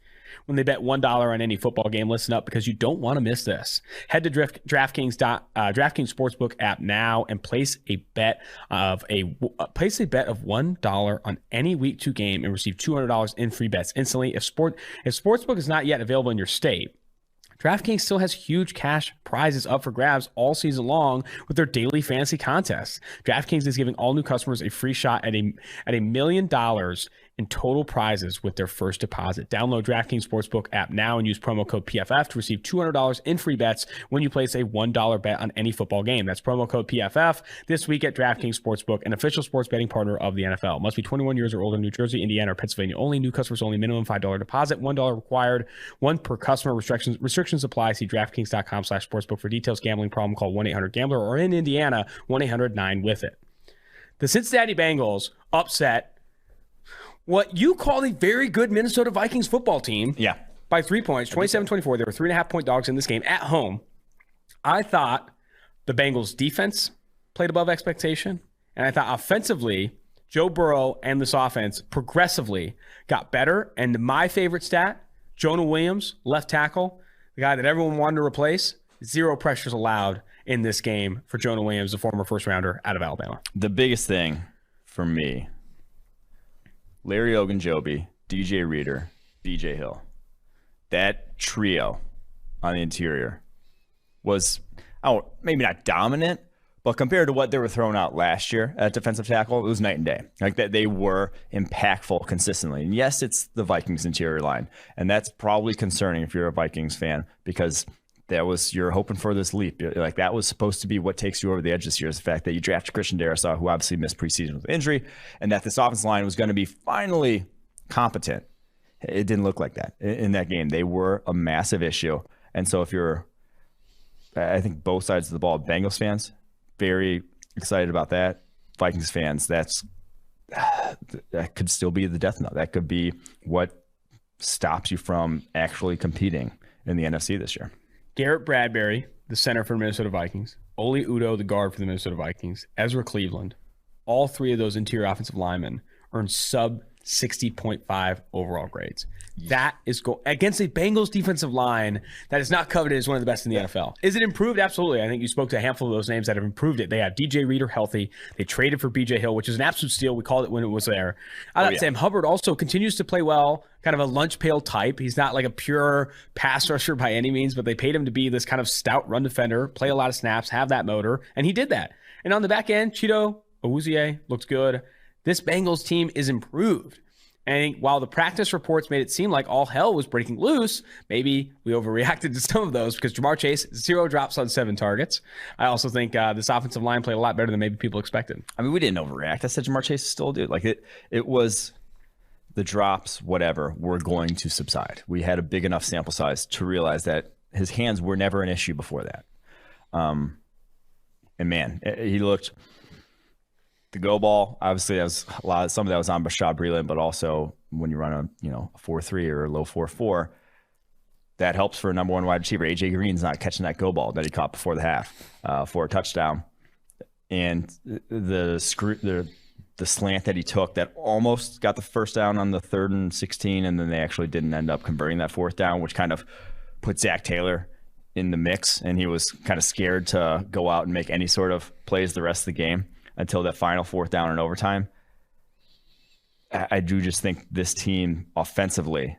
when they bet $1 on any football game. Listen up, because you don't want to miss this. Head to DraftKings Sportsbook app now and place a bet of $1 on any Week 2 game and receive $200 in free bets instantly. If Sportsbook is not yet available in your state, DraftKings still has huge cash prizes up for grabs all season long with their daily fantasy contests. DraftKings is giving all new customers a free shot at $1 million in total prizes with their first deposit. Download DraftKings Sportsbook app now and use promo code PFF to receive $200 in free bets when you place a $1 bet on any football game. That's promo code PFF this week at DraftKings Sportsbook, an official sports betting partner of the NFL. Must be 21 years or older in New Jersey, Indiana, or Pennsylvania only. New customers only. Minimum $5 deposit, $1 required, one per customer. Restrictions apply. See DraftKings.com/sportsbook for details. Gambling problem, call 1-800-GAMBLER, or in Indiana, 1-800-9-WITH-IT. The Cincinnati Bengals upset what you call a very good Minnesota Vikings football team by 3 points, 27-24. They were 3.5-point dogs in this game at home. I thought the Bengals defense played above expectation, and I thought offensively, Joe Burrow and this offense progressively got better. And my favorite stat, Jonah Williams, left tackle, the guy that everyone wanted to replace, 0 pressures allowed in this game for Jonah Williams, the former first-rounder out of Alabama. The biggest thing for me, Larry Ogunjobi, DJ Reader, BJ Hill. That trio on the interior was, maybe not dominant, but compared to what they were throwing out last year at defensive tackle, it was night and day. Like that, they were impactful consistently. And yes, it's the Vikings interior line, and that's probably concerning if you're a Vikings fan, because you're hoping for this leap. Like that was supposed to be what takes you over the edge this year, is the fact that you drafted Christian Darrisaw, who obviously missed preseason with injury, and that this offensive line was going to be finally competent. It didn't look like that in that game. They were a massive issue. And so I think both sides of the ball, Bengals fans, very excited about that. Vikings fans, that could still be the death knell. That could be what stops you from actually competing in the NFC this year. Garrett Bradbury, the center for the Minnesota Vikings, Oli Udoh, the guard for the Minnesota Vikings, Ezra Cleveland, all 3 of those interior offensive linemen earned sub 60.5 overall grades. That is against a Bengals defensive line that is not coveted as one of the best in the NFL. Is it improved? Absolutely. I think you spoke to a handful of those names that have improved it. They have DJ Reader healthy. They traded for BJ Hill, which is an absolute steal. We called it when it was there. I thought Sam Hubbard also continues to play well, kind of a lunch pail type. He's not like a pure pass rusher by any means, but they paid him to be this kind of stout run defender, play a lot of snaps, have that motor, and he did that. And on the back end, Chido Awuzie looks good. This Bengals team is improved. And while the practice reports made it seem like all hell was breaking loose, maybe we overreacted to some of those, because Jamar Chase, 0 drops on 7 targets. I also think this offensive line played a lot better than maybe people expected. I mean, we didn't overreact. I said Jamar Chase is still a dude. Like it was the drops, whatever, were going to subside. We had a big enough sample size to realize that his hands were never an issue before that. And man, he looked... The go ball, obviously, that was some of that was on Bashaud Breeland, but also when you run a 4-3 or a low 4-4, that helps for a number 1 wide receiver. AJ Green's not catching that go ball that he caught before the half for a touchdown, and the slant that he took that almost got the first down on the 3rd and 16, and then they actually didn't end up converting that 4th down, which kind of put Zach Taylor in the mix, and he was kind of scared to go out and make any sort of plays the rest of the game until that final 4th down in overtime. I do just think this team offensively,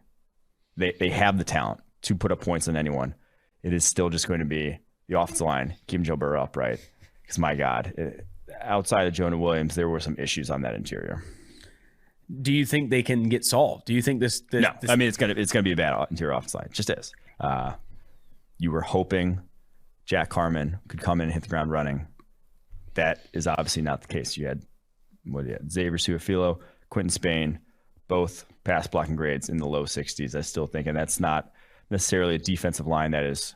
they have the talent to put up points on anyone. It is still just going to be the offensive line, keeping Joe Burrow upright, Because my God, outside of Jonah Williams, there were some issues on that interior. Do you think they can get solved? Do you think this No, I mean, it's gonna be a bad interior offensive line. It just is. You were hoping Jack Carman could come in and hit the ground running. That is obviously not the case. You had Xavier Suafilo, Quentin Spain, both pass blocking grades in the low 60s. I still think, and that's not necessarily a defensive line that is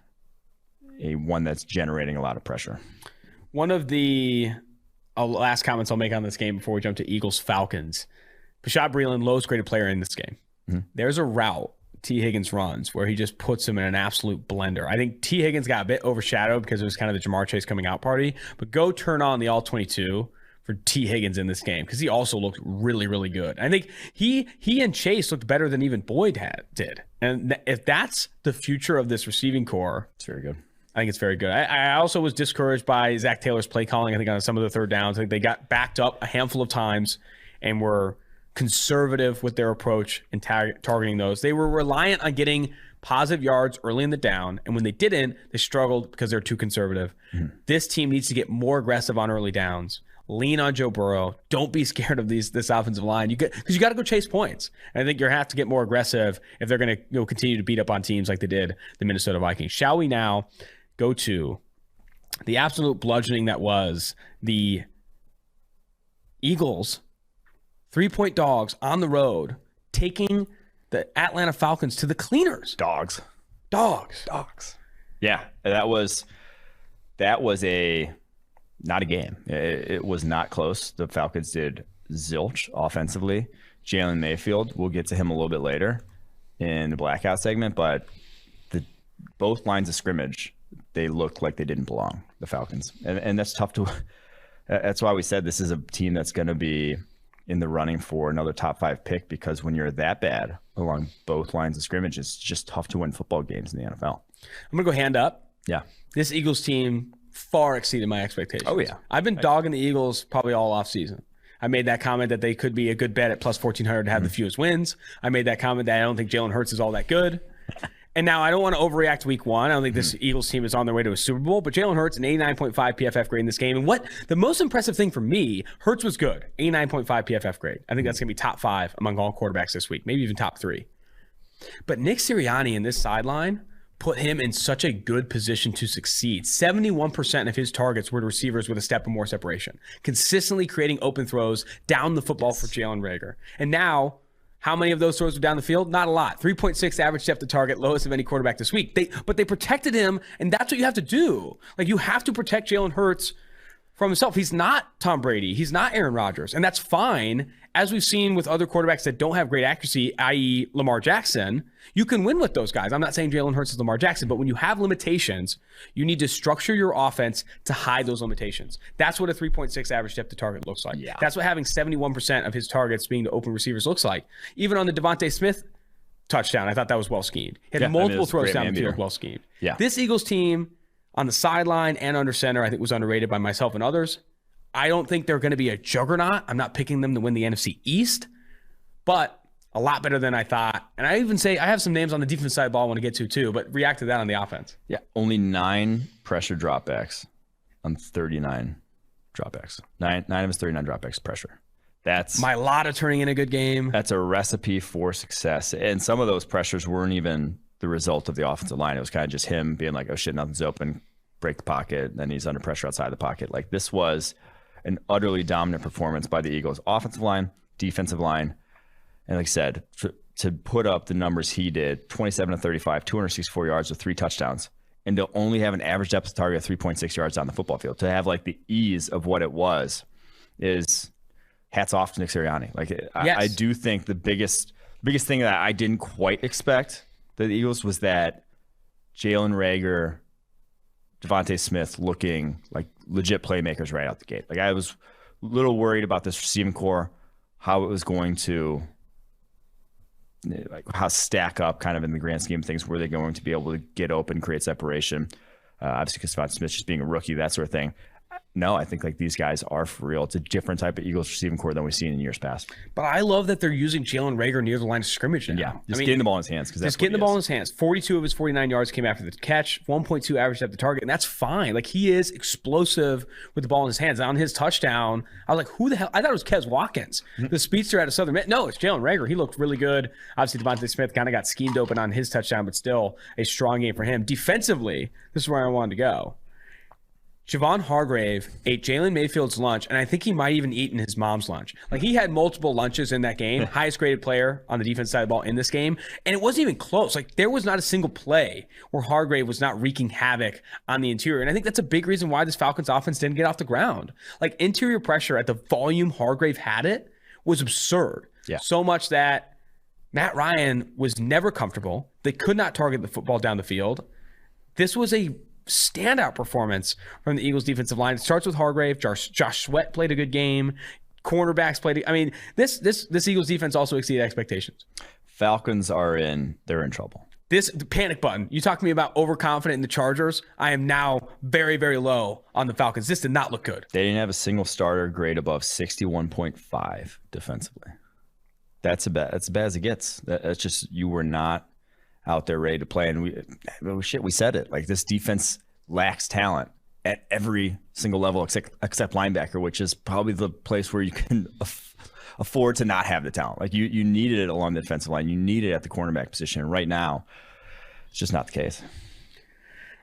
one that's generating a lot of pressure. One of the last comments I'll make on this game before we jump to Eagles-Falcons. Bashaud Breeland, lowest graded player in this game. Mm-hmm. There's a route T. Higgins runs where he just puts him in an absolute blender. I think T. Higgins got a bit overshadowed because it was kind of the Jamar Chase coming out party, but go turn on the all-22 for T. Higgins in this game because he also looked really, really good. I think he and Chase looked better than even Boyd did. And if that's the future of this receiving core, it's very good. I think it's very good. I also was discouraged by Zach Taylor's play calling. I think on some of the third downs, I think they got backed up a handful of times and were conservative with their approach in targeting those. They were reliant on getting positive yards early in the down, and when they didn't, they struggled because they're too conservative. Mm-hmm. This team needs to get more aggressive on early downs. Lean on Joe Burrow. Don't be scared of this offensive line. Because you got to go chase points. And I think you have to get more aggressive if they're going to continue to beat up on teams like they did the Minnesota Vikings. Shall we now go to the absolute bludgeoning that was the Eagles 3-point dogs on the road, taking the Atlanta Falcons to the cleaners. Dogs. Yeah, that was not a game. It was not close. The Falcons did zilch offensively. Jalen Mayfield, we'll get to him a little bit later in the Blackout segment, but both lines of scrimmage, they looked like they didn't belong, the Falcons. And that's tough to – that's why we said this is a team that's going to be – in the running for another top 5 pick, because when you're that bad along both lines of scrimmage, it's just tough to win football games in the NFL. I'm going to go hand up. Yeah. This Eagles team far exceeded my expectations. Oh, yeah. I've been dogging the Eagles probably all offseason. I made that comment that they could be a good bet at plus 1,400 to have the fewest wins. I made that comment that I don't think Jalen Hurts is all that good. And now I don't want to overreact to week one. I don't think this Eagles team is on their way to a Super Bowl, but Jalen Hurts, an 89.5 PFF grade in this game. And what the most impressive thing for me, Hurts was good, 89.5 PFF grade. I think that's going to be top 5 among all quarterbacks this week, maybe even top 3. But Nick Sirianni in this sideline put him in such a good position to succeed. 71% of his targets were to receivers with a step or more separation, consistently creating open throws down the football for Jalen Reagor. And now, how many of those throws were down the field? Not a lot. 3.6 average depth to target, lowest of any quarterback this week. But they protected him, and that's what you have to do. Like, you have to protect Jalen Hurts from himself. He's not Tom Brady. He's not Aaron Rodgers, and that's fine. As we've seen with other quarterbacks that don't have great accuracy, i.e. Lamar Jackson, you can win with those guys. I'm not saying Jalen Hurts is Lamar Jackson, but when you have limitations, you need to structure your offense to hide those limitations. That's what a 3.6 average depth to target looks like. Yeah. That's what having 71% of his targets being to open receivers looks like. Even on the Devontae Smith touchdown, I thought that was well schemed. He had multiple throws down the field, well schemed. Yeah. This Eagles team on the sideline and under center, I think was underrated by myself and others. I don't think they're going to be a juggernaut. I'm not picking them to win the NFC East, but a lot better than I thought. And I even say I have some names on the defense side of the ball I want to get to too, but react to that on the offense. Yeah, only 9 pressure dropbacks on 39 dropbacks. 9 of his 39 dropbacks pressure. That's Mailata turning in a good game. That's a recipe for success. And some of those pressures weren't even the result of the offensive line. It was kind of just him being like, oh shit, nothing's open, break the pocket, and then he's under pressure outside the pocket. Like, this was an utterly dominant performance by the Eagles offensive line, defensive line. And like I said, to put up the numbers he did, 27 to 35, 264 yards with 3 touchdowns, and to only have an average depth of target of 3.6 yards on the football field, to have like the ease of what it was, is hats off to Nick Sirianni. Like, yes. I do think the biggest thing that I didn't quite expect the Eagles was that Jalen Reagor, Devontae Smith looking like legit playmakers right out the gate. Like, I was a little worried about this receiving core, how it was going to, like, how stack up kind of in the grand scheme of things. Were they going to be able to get open, create separation? Obviously, because Devontae Smith just being a rookie, that sort of thing. no, I think like these guys are for real. It's a different type of Eagles receiving core than we've seen in years past. But I love that they're using Jalen Reagor near the line of scrimmage now. Yeah, getting the ball in his hands. Just getting the ball in his hands. 42 of his 49 yards came after the catch, 1.2 average at the target, and that's fine. Like, he is explosive with the ball in his hands. On his touchdown, I was like, who the hell? I thought it was Kez Watkins, the speedster out of Southern Miss. No, it's Jalen Reagor. He looked really good. Obviously, Devontae Smith kind of got schemed open on his touchdown, but still a strong game for him. Defensively, this is where I wanted to go. Javon Hargrave ate Jalen Mayfield's lunch, and I think he might even eaten his mom's lunch. Like, he had multiple lunches in that game, highest graded player on the defense side of the ball in this game, and it wasn't even close. Like, there was not a single play where Hargrave was not wreaking havoc on the interior, and I think that's a big reason why this Falcons offense didn't get off the ground. Like, interior pressure at the volume Hargrave had it was absurd. Yeah. So much that Matt Ryan was never comfortable. They could not target the football down the field. This was a standout performance from the Eagles defensive line. It starts with Hargrave. Josh Sweat played a good game. Cornerbacks played. I mean, this Eagles defense also exceeded expectations. Falcons they're in trouble. The panic button. You talked to me about overconfident in the Chargers. I am now very, very low on the Falcons. This did not look good. They didn't have a single starter grade above 61.5 defensively. That's as bad as it gets. That's just, you were not out there ready to play. And we said it. Like, this defense lacks talent at every single level except linebacker, which is probably the place where you can afford to not have the talent. Like, you needed it along the defensive line. You need it at the cornerback position. And right now, it's just not the case.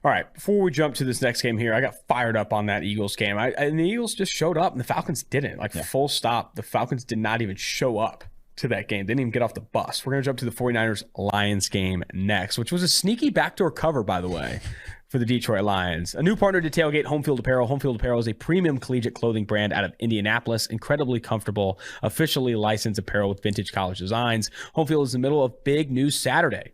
All right, before we jump to this next game here, I got fired up on that Eagles game. And the Eagles just showed up, and the Falcons didn't. Full stop. The Falcons did not even show up to that game. They didn't even get off the bus. We're going to jump to the 49ers-Lions game next, which was a sneaky backdoor cover, by the way, for the Detroit Lions. A new partner to Tailgate, Home Field Apparel. Home Field Apparel is a premium collegiate clothing brand out of Indianapolis. Incredibly comfortable, officially licensed apparel with vintage college designs. Home Field is in the middle of big news Saturday,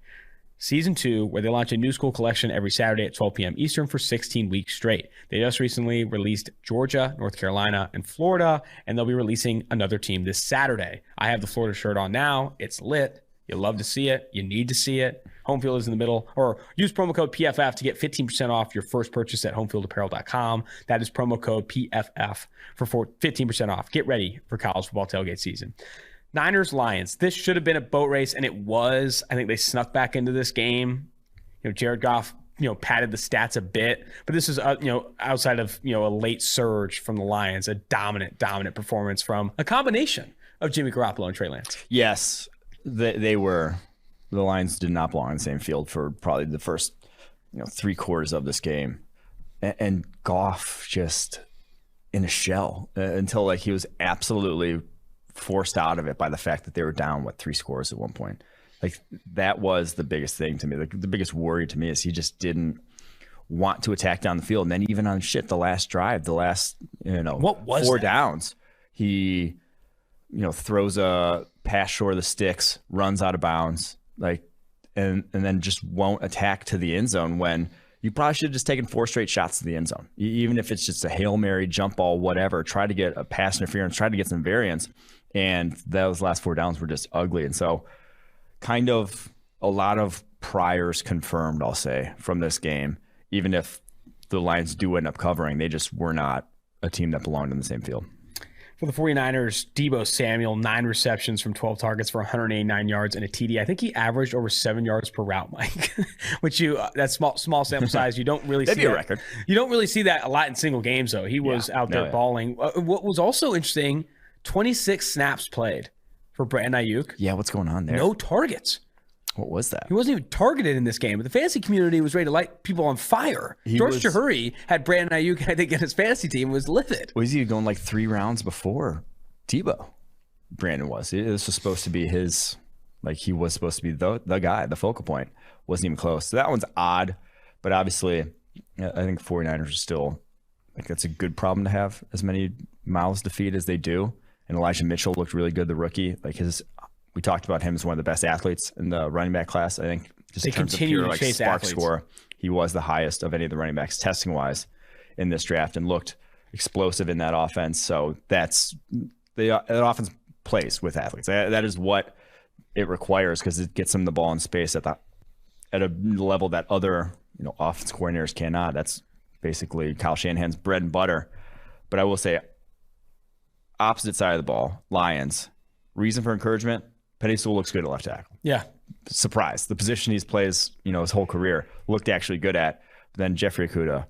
Season 2, where they launch a new school collection every Saturday at 12 p.m. Eastern for 16 weeks straight. They just recently released Georgia, North Carolina, and Florida, and they'll be releasing another team this Saturday. I have the Florida shirt on now. It's lit. You love to see it. You need to see it. Home Field is in the middle. Or use promo code PFF to get 15% off your first purchase at homefieldapparel.com. That is promo code PFF for 15% off. Get ready for college football tailgate season. Niners-Lions. This should have been a boat race, and it was. I think they snuck back into this game. Jared Goff, padded the stats a bit, but this is, outside of, a late surge from the Lions, a dominant performance from a combination of Jimmy Garoppolo and Trey Lance. Yes, the Lions did not belong on the same field for probably the first, 3 quarters of this game, and Goff just in a shell until he was absolutely forced out of it by the fact that they were down 3 scores at one point. That was the biggest thing to me. The biggest worry to me is he just didn't want to attack down the field. And then even on the last drive, the last what was 4 that? downs, he throws a pass short of the sticks, runs out of bounds, and then just won't attack to the end zone when you probably should have just taken 4 straight shots to the end zone. Even if it's just a Hail Mary, jump ball, whatever, try to get a pass interference, try to get some variance. And those last 4 downs were just ugly. And so kind of a lot of priors confirmed, I'll say, from this game. Even if the Lions do end up covering, they just were not a team that belonged in the same field. For the 49ers, Deebo Samuel, 9 receptions from 12 targets for 189 yards and a TD. I think he averaged over 7 yards per route, Mike, which that's small sample size. You don't really That'd see be a that. record. You don't really see that a lot in single games, though. He was out there balling. What was also interesting, 26 snaps played for Brandon Ayuk. Yeah, what's going on there? No targets. What was that? He wasn't even targeted in this game, but the fantasy community was ready to light people on fire. George Chahuri had Brandon Ayuk, I think, in his fantasy team, was livid. Was he going 3 rounds before Tebow? Brandon was. This was supposed to be his, he was supposed to be the guy, the focal point. Wasn't even close. So that one's odd, but obviously I think 49ers are still, that's a good problem to have, as many mouths to feed as they do. And Elijah Mitchell looked really good, the rookie. We talked about him as one of the best athletes in the running back class. I think just they in terms of continue pure to chase spark athletes. score, he was the highest of any of the running backs testing wise in this draft and looked explosive in that offense. So that offense plays with athletes. That is what it requires, because it gets them the ball in space at a level that other offense coordinators cannot. That's basically Kyle Shanahan's bread and butter. But I will say, opposite side of the ball, Lions. Reason for encouragement, Penei Sewell looks good at left tackle. Yeah. Surprise. The position he's plays, his whole career, looked actually good at. But then Jeffrey Okudah,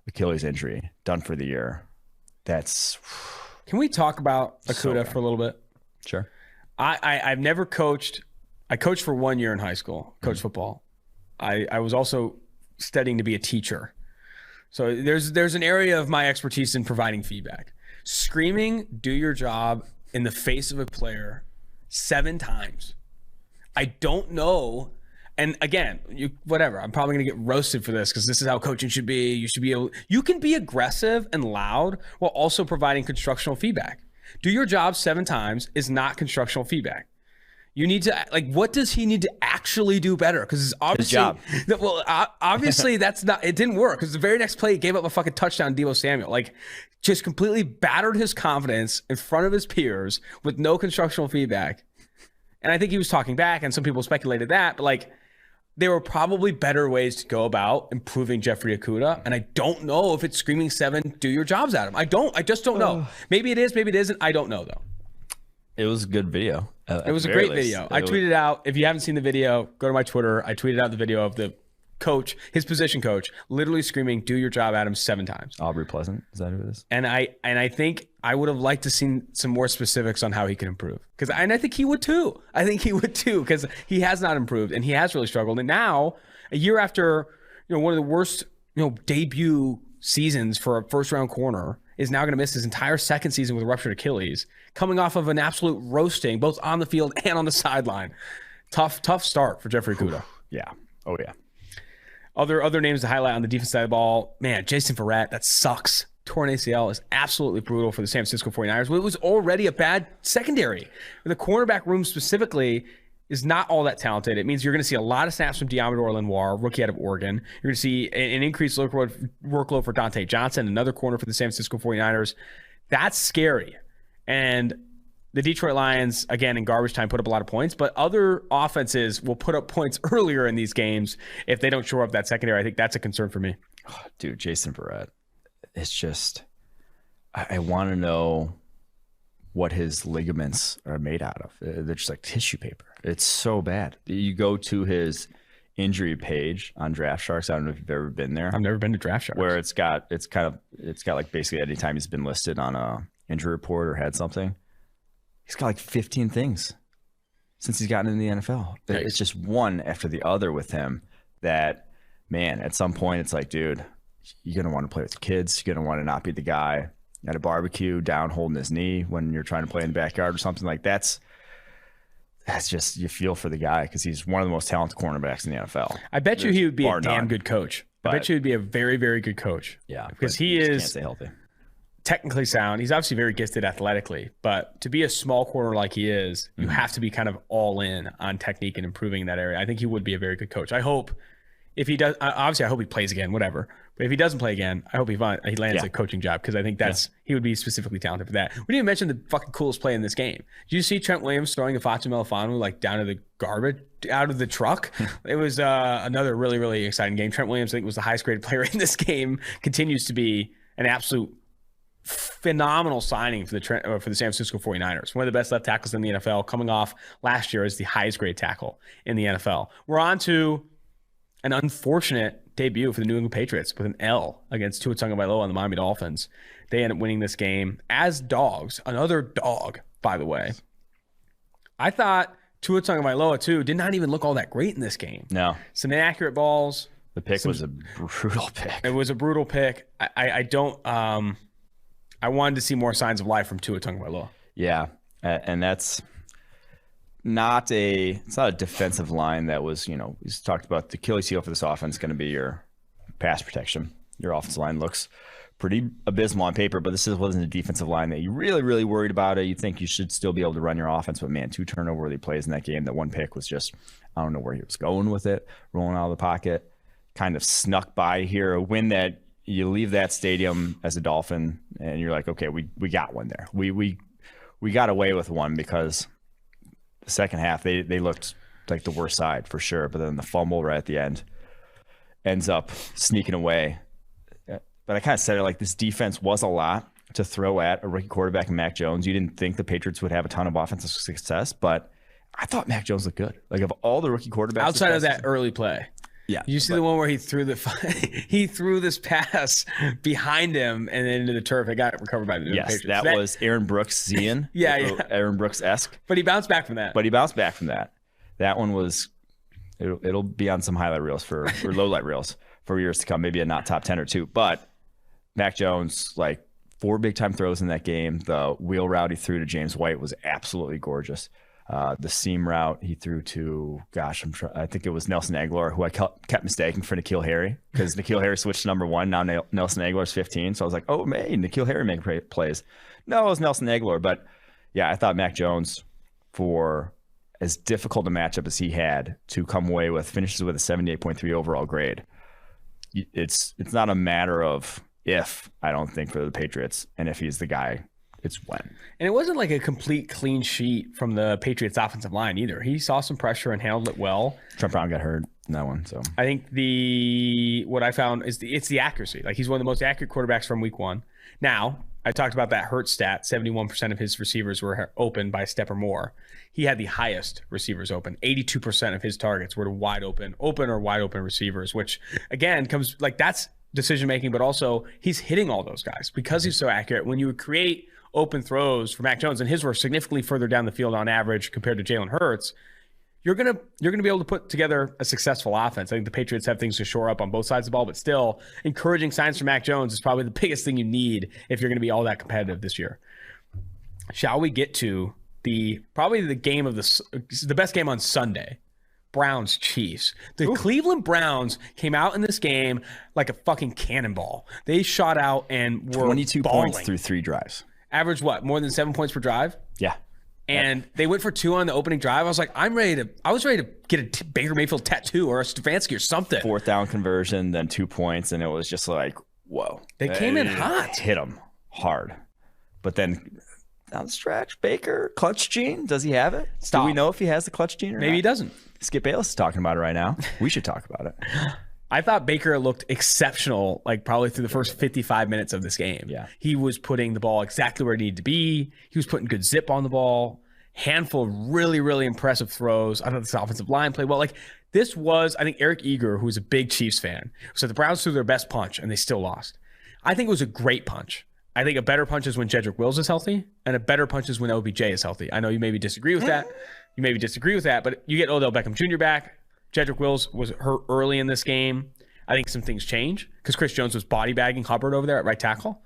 Achilles injury, done for the year. That's... Can we talk about Okudah So for a little bit? Sure. I've never coached. I coached for 1 year in high school, coached football. I was also studying to be a teacher. So there's an area of my expertise in providing feedback. Screaming, do your job in the face of a player 7 times. I don't know. And again, whatever. I'm probably going to get roasted for this because this is how coaching should be. You can be aggressive and loud while also providing constructional feedback. Do your job 7 times is not constructional feedback. You need to, what does he need to actually do better? Because it's obviously, his job. Well, obviously it didn't work because the very next play he gave up a fucking touchdown to Deebo Samuel. Just completely battered his confidence in front of his peers with no constructional feedback. And I think he was talking back, and some people speculated that, but there were probably better ways to go about improving Jeffrey Okudah, and I don't know if it's screaming 7, do your jobs at him. I just don't know. Maybe it is, maybe it isn't. I don't know, though. It was a good video. It was a great video. I tweeted out, if you haven't seen the video, go to my Twitter. I tweeted out the video of the coach, his position coach, literally screaming, do your job at him 7 times. Aubrey Pleasant, is that who it is? And I think I would have liked to see some more specifics on how he can improve. And I think he would too. Because he has not improved and he has really struggled. And now, a year after one of the worst debut seasons for a first-round corner, is now going to miss his entire second season with a ruptured Achilles, coming off of an absolute roasting, both on the field and on the sideline. Tough start for Jeffrey Okudah. Yeah. Oh, yeah. Other names to highlight on the defense side of the ball. Man, Jason Verrett, that sucks. Torn ACL is absolutely brutal for the San Francisco 49ers. It was already a bad secondary. The cornerback room specifically is not all that talented. It means you're going to see a lot of snaps from Diamador Lenoir, rookie out of Oregon. You're going to see an increased workload for Dante Johnson, another corner for the San Francisco 49ers. That's scary. And the Detroit Lions, again, in garbage time, put up a lot of points, but other offenses will put up points earlier in these games if they don't shore up that secondary. I think that's a concern for me. Oh, dude, Jason Verrett. It's just, I want to know what his ligaments are made out of. They're just like tissue paper. It's so bad. You go to his injury page on Draft Sharks. I don't know if you've ever been there. I've never been to Draft Sharks. Where it's got like basically any time he's been listed on a injury report or had something, he's got like 15 things since he's gotten in the NFL. Nice. It's just one after the other with him that, man, at some point it's like, dude, you're going to want to play with your kids. You're going to want to not be the guy at a barbecue down holding his knee when you're trying to play in the backyard or something like that's just, you feel for the guy because he's one of the most talented cornerbacks in the NFL. I bet you he would be a damn good coach. I bet you he'd be a very, very good coach. Yeah. Because he is can't stay healthy. Technically sound. He's obviously very gifted athletically, but to be a small corner like he is, you have to be kind of all in on technique and improving in that area. I think he would be a very good coach. I hope if he does, obviously I hope he plays again, whatever. But if he doesn't play again, I hope he lands a coaching job because I think he would be specifically talented for that. We didn't even mention the fucking coolest play in this game. Did you see Trent Williams throwing a Fatou Melifonwu down to the garbage out of the truck? It was another really, really exciting game. Trent Williams, I think, was the highest graded player in this game. Continues to be an absolute phenomenal signing for the San Francisco 49ers. One of the best left tackles in the NFL, coming off last year as the highest grade tackle in the NFL. We're on to an unfortunate debut for the New England Patriots with an L against Tua Tagovailoa and the Miami Dolphins. They end up winning this game as dogs. Another dog, by the way. I thought Tua Tagovailoa, too, did not even look all that great in this game. No. Some inaccurate balls. The pick was a brutal pick. It was a brutal pick. I wanted to see more signs of life from Tua Tagovailoa. Yeah, and that's it's not a defensive line that was, he's talked about the Achilles heel for this offense going to be your pass protection. Your offensive line looks pretty abysmal on paper, but this wasn't a defensive line that you really, really worried about it. You think you should still be able to run your offense, but man, 2 turnover-worthy plays in that game. That one pick was just, I don't know where he was going with it, rolling out of the pocket, kind of snuck by here. A win that you leave that stadium as a Dolphin and you're like, okay, we got one there. We got away with one because the second half they looked like the worst side for sure, but then the fumble right at the end ends up sneaking away. But I kind of said it like this defense was a lot to throw at a rookie quarterback in Mac Jones. You didn't think the Patriots would have a ton of offensive success, but I thought Mac Jones looked good. Like, of all the rookie quarterbacks outside of that early play. Yeah. You see the one where he threw this pass behind him and then into the turf. It got recovered by the Patriots. Yes, that was Aaron Brooks-Zian. Aaron Brooks-esque. But he bounced back from that. That one was, it'll be on some highlight reels or low light reels for years to come. Maybe a not top 10 or two. But Mac Jones, like 4 big time throws in that game. The wheel route he threw to James White was absolutely gorgeous. The seam route he threw to, I think it was Nelson Aguilar, who I kept mistaking for N'Keal Harry, because N'Keal Harry switched to number 1. Now Nelson Aguilar's 15. So I was like, oh, man, N'Keal Harry making plays. No, it was Nelson Aguilar. But yeah, I thought Mac Jones, for as difficult a matchup as he had, to come away with finishes with a 78.3 overall grade. It's not a matter of if, I don't think, for the Patriots, and if he's the guy. It's when. And it wasn't like a complete clean sheet from the Patriots offensive line either. He saw some pressure and handled it well. Trent Brown got hurt in that one. So I think what I found is it's the accuracy. Like, he's one of the most accurate quarterbacks from week 1. Now, I talked about that Hurts stat. 71% of his receivers were open by a step or more. He had the highest receivers open. 82% of his targets were to wide open or wide open receivers, which again comes like, that's decision making, but also he's hitting all those guys because he's so accurate. When you create open throws for Mac Jones, and his were significantly further down the field on average compared to Jalen Hurts, you're gonna be able to put together a successful offense. I think the Patriots have things to shore up on both sides of the ball, but still, encouraging signs from Mac Jones is probably the biggest thing you need if you're going to be all that competitive this year. Shall we get to probably the game of the best game on Sunday? Browns Chiefs. The Cleveland Browns came out in this game like a fucking cannonball. They shot out and were 22 balling. points through 3 drives. Average what? More than 7 points per drive? Yeah. And they went for 2 on the opening drive. I was like, I was ready to get a Baker Mayfield tattoo or a Stefanski or something. 4th down conversion, then 2 points, and it was just like, whoa. They came in hot. Hit them hard. But then down the stretch, Baker, clutch gene, does he have it? Stop. Do we know if he has the clutch gene or Maybe not? he doesn't. Skip Bayless is talking about it right now. We should talk about it. I thought Baker looked exceptional, like probably through the first 55 minutes of this game. Yeah. He was putting the ball exactly where it needed to be. He was putting good zip on the ball. Handful of really, really impressive throws. I thought this offensive line played well. Like, this was, I think Eric Eager, who's a big Chiefs fan, said the Browns threw their best punch and they still lost. I think it was a great punch. I think a better punch is when Jedrick Wills is healthy, and a better punch is when OBJ is healthy. I know you maybe disagree with that. But you get Odell Beckham Jr. back. Jedrick Wills was hurt early in this game. I think some things change because Chris Jones was body bagging Hubbard over there at right tackle.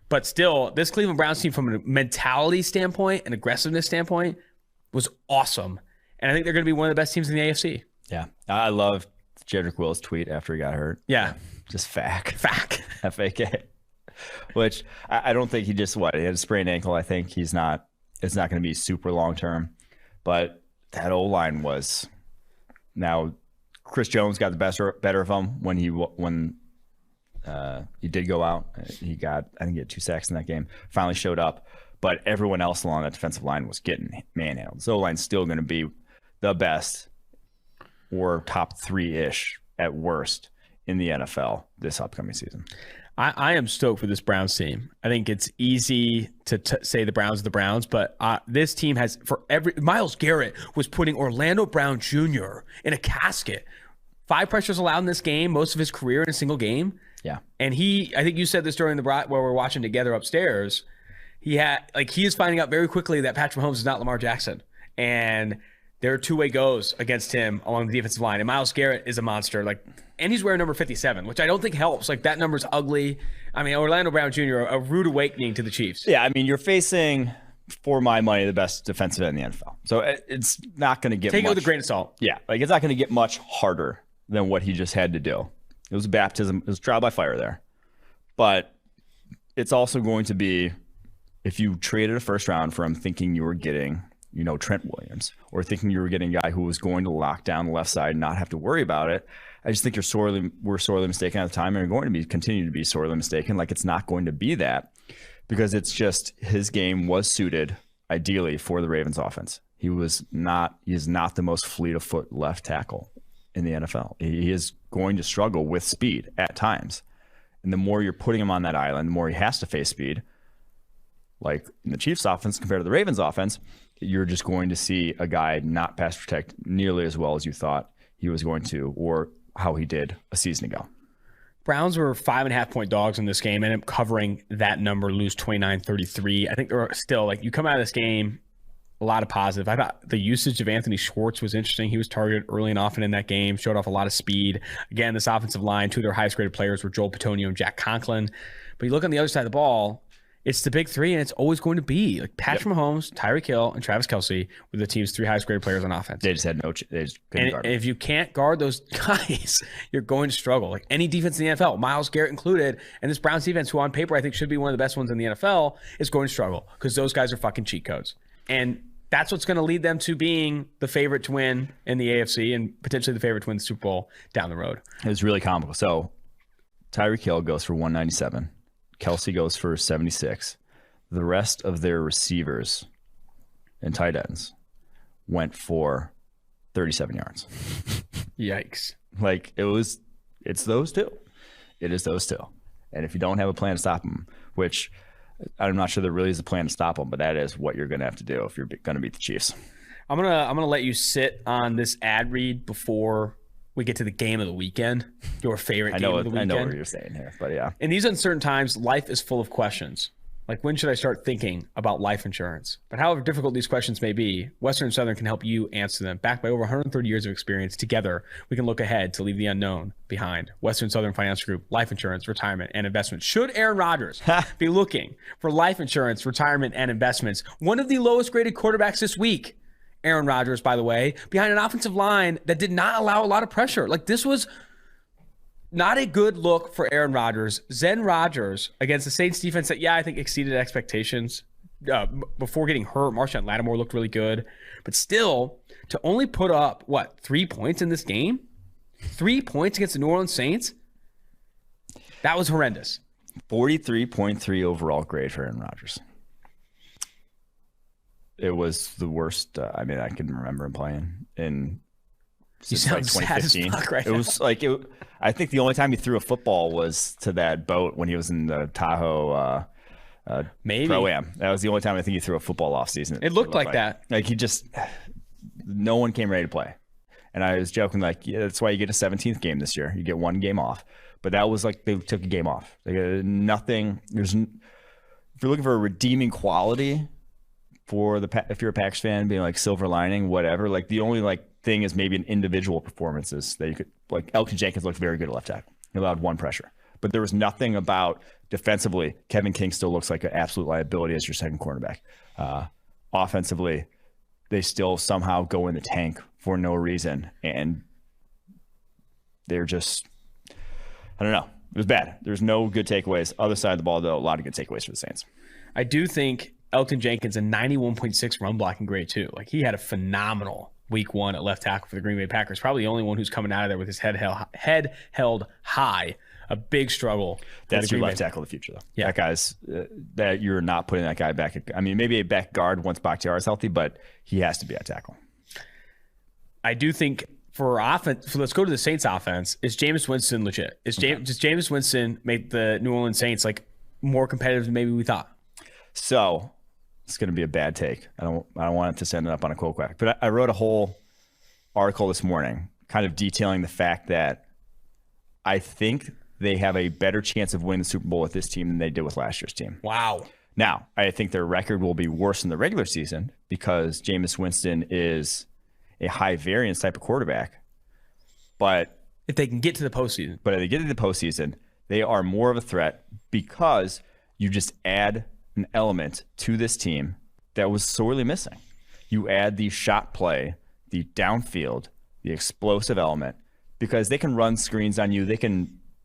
But still, this Cleveland Browns team, from a mentality standpoint and aggressiveness standpoint, was awesome. And I think they're going to be one of the best teams in the AFC. Yeah. I love Jedrick Wills' tweet after he got hurt. Yeah. Just FAK. FAK. Which I don't think he had a sprained ankle. I think it's not going to be super long term. But that O-line was, now Chris Jones got the better of him when he did go out. I think he had 2 sacks in that game. Finally showed up. But everyone else along that defensive line was getting manhandled. So O-line's still going to be the best, or top 3-ish at worst, in the NFL this upcoming season. I am stoked for this Browns team. I think it's easy to say the Browns are the Browns, but this team has, Myles Garrett was putting Orlando Brown Jr. in a casket. 5 pressures allowed in this game, most of his career in a single game. Yeah. And I think you said this during where we're watching together upstairs. He is finding out very quickly that Patrick Mahomes is not Lamar Jackson. And there are 2-way goes against him along the defensive line. And Myles Garrett is a monster. And he's wearing number 57, which I don't think helps. That number's ugly. I mean, Orlando Brown Jr., a rude awakening to the Chiefs. Yeah, I mean, you're facing, for my money, the best defensive end in the NFL. So it's not going to get Take it with a grain of salt. Yeah, it's not going to get much harder than what he just had to do. It was a baptism. It was trial by fire there. But it's also going to be, if you traded a first round for him thinking you were getting, Trent Williams, or thinking you were getting a guy who was going to lock down the left side and not have to worry about it, I just think we're sorely mistaken at the time, and are going to continue to be sorely mistaken. It's not going to be that, because it's just, his game was suited ideally for the Ravens offense. He is not the most fleet of foot left tackle in the NFL. He is going to struggle with speed at times. And the more you're putting him on that island, the more he has to face speed. like in the Chiefs offense compared to the Ravens offense, you're just going to see a guy not pass protect nearly as well as you thought he was going to, or how he did a season ago. Browns were 5.5-point dogs in this game, ended up covering that number, lose 29-33. I think there are still, like, you come out of this game, a lot of positive. I thought the usage of Anthony Schwartz was interesting. He was targeted early and often in that game, showed off a lot of speed. Again, this offensive line, two of their highest graded players were Joel Bitonio and Jack Conklin. But you look on the other side of the ball, it's the big three, and it's always going to be like Patrick Mahomes, Tyreek Hill, and Travis Kelce were the team's three highest graded players on offense. They just had they just couldn't guard them. If you can't guard those guys, you're going to struggle. Like any defense in the NFL, Myles Garrett included, and this Browns defense, who on paper I think should be one of the best ones in the NFL, is going to struggle because those guys are fucking cheat codes. And that's what's going to lead them to being the favorite to win in the AFC and potentially the favorite to win the Super Bowl down the road. It was really comical. So Tyreek Hill goes for 197. Kelce goes for 76. The rest of their receivers and tight ends went for 37 yards. Yikes. Like it's those two. It is those two. And if you don't have a plan to stop them, which I'm not sure there really is a plan to stop them, but that is what you're going to have to do if you're going to beat the Chiefs. I'm gonna let you sit on this ad read before we get to the game of the weekend, your favorite game of the weekend. I know what you're saying here, but yeah. In these uncertain times, life is full of questions. Like, when should I start thinking about life insurance? But however difficult these questions may be, Western Southern can help you answer them. Backed by over 130 years of experience, together, we can look ahead to leave the unknown behind. Western Southern Finance Group, life insurance, retirement, and investments. Should Aaron Rodgers be looking for life insurance, retirement, and investments? One of the lowest graded quarterbacks this week, Aaron Rodgers, by the way, behind an offensive line that did not allow a lot of pressure. Like, this was not a good look for Aaron Rodgers. Zen Rodgers against the Saints defense that, I think exceeded expectations. Before getting hurt, Marshawn Lattimore looked really good. But still, to only put up, 3 points in this game? 3 points against the New Orleans Saints? That was horrendous. 43.3 overall grade for Aaron Rodgers. It was the worst. I can remember him playing in since like 2015. It was like I think the only time he threw a football was to that boat when he was in the Tahoe maybe Pro-Am. That was the only time I think he threw a football off season. It looked like that. Like no one came ready to play. And I was joking that's why you get a 17th game this year. You get one game off. But that was like they took a game off. Nothing. If you're looking for a redeeming quality for if you're a Packers fan, being like silver lining, whatever, like the only thing is maybe an individual performances that you could, like Elgton Jenkins looked very good at left tackle. He allowed one pressure, but there was nothing about defensively. Kevin King still looks like an absolute liability as your second cornerback. Offensively, they still somehow go in the tank for no reason. And they're just, I don't know. It was bad. There's no good takeaways. Other side of the ball, though, a lot of good takeaways for the Saints. I do think Elgton Jenkins, a 91.6 run blocking grade too. Like, he had a phenomenal week one at left tackle for the Green Bay Packers. Probably the only one who's coming out of there with his head held high. A big struggle. That's your left tackle of the future, though. Yeah. That guy's that you're not putting that guy back. Maybe a back guard once Bakhtiari is healthy, but he has to be at tackle. I do think for offense, let's go to the Saints offense. Is Jameis Winston legit? Does Jameis Winston make the New Orleans Saints more competitive than maybe we thought? So it's going to be a bad take. I don't want it to send it up on a quote quack, but I wrote a whole article this morning kind of detailing the fact that I think they have a better chance of winning the Super Bowl with this team than they did with last year's team. Wow. Now, I think their record will be worse in the regular season because Jameis Winston is a high variance type of quarterback. But if they can get to the postseason, they are more of a threat because you just add an element to this team that was sorely missing. You add the shot play, the downfield, the explosive element, because they can run screens on you.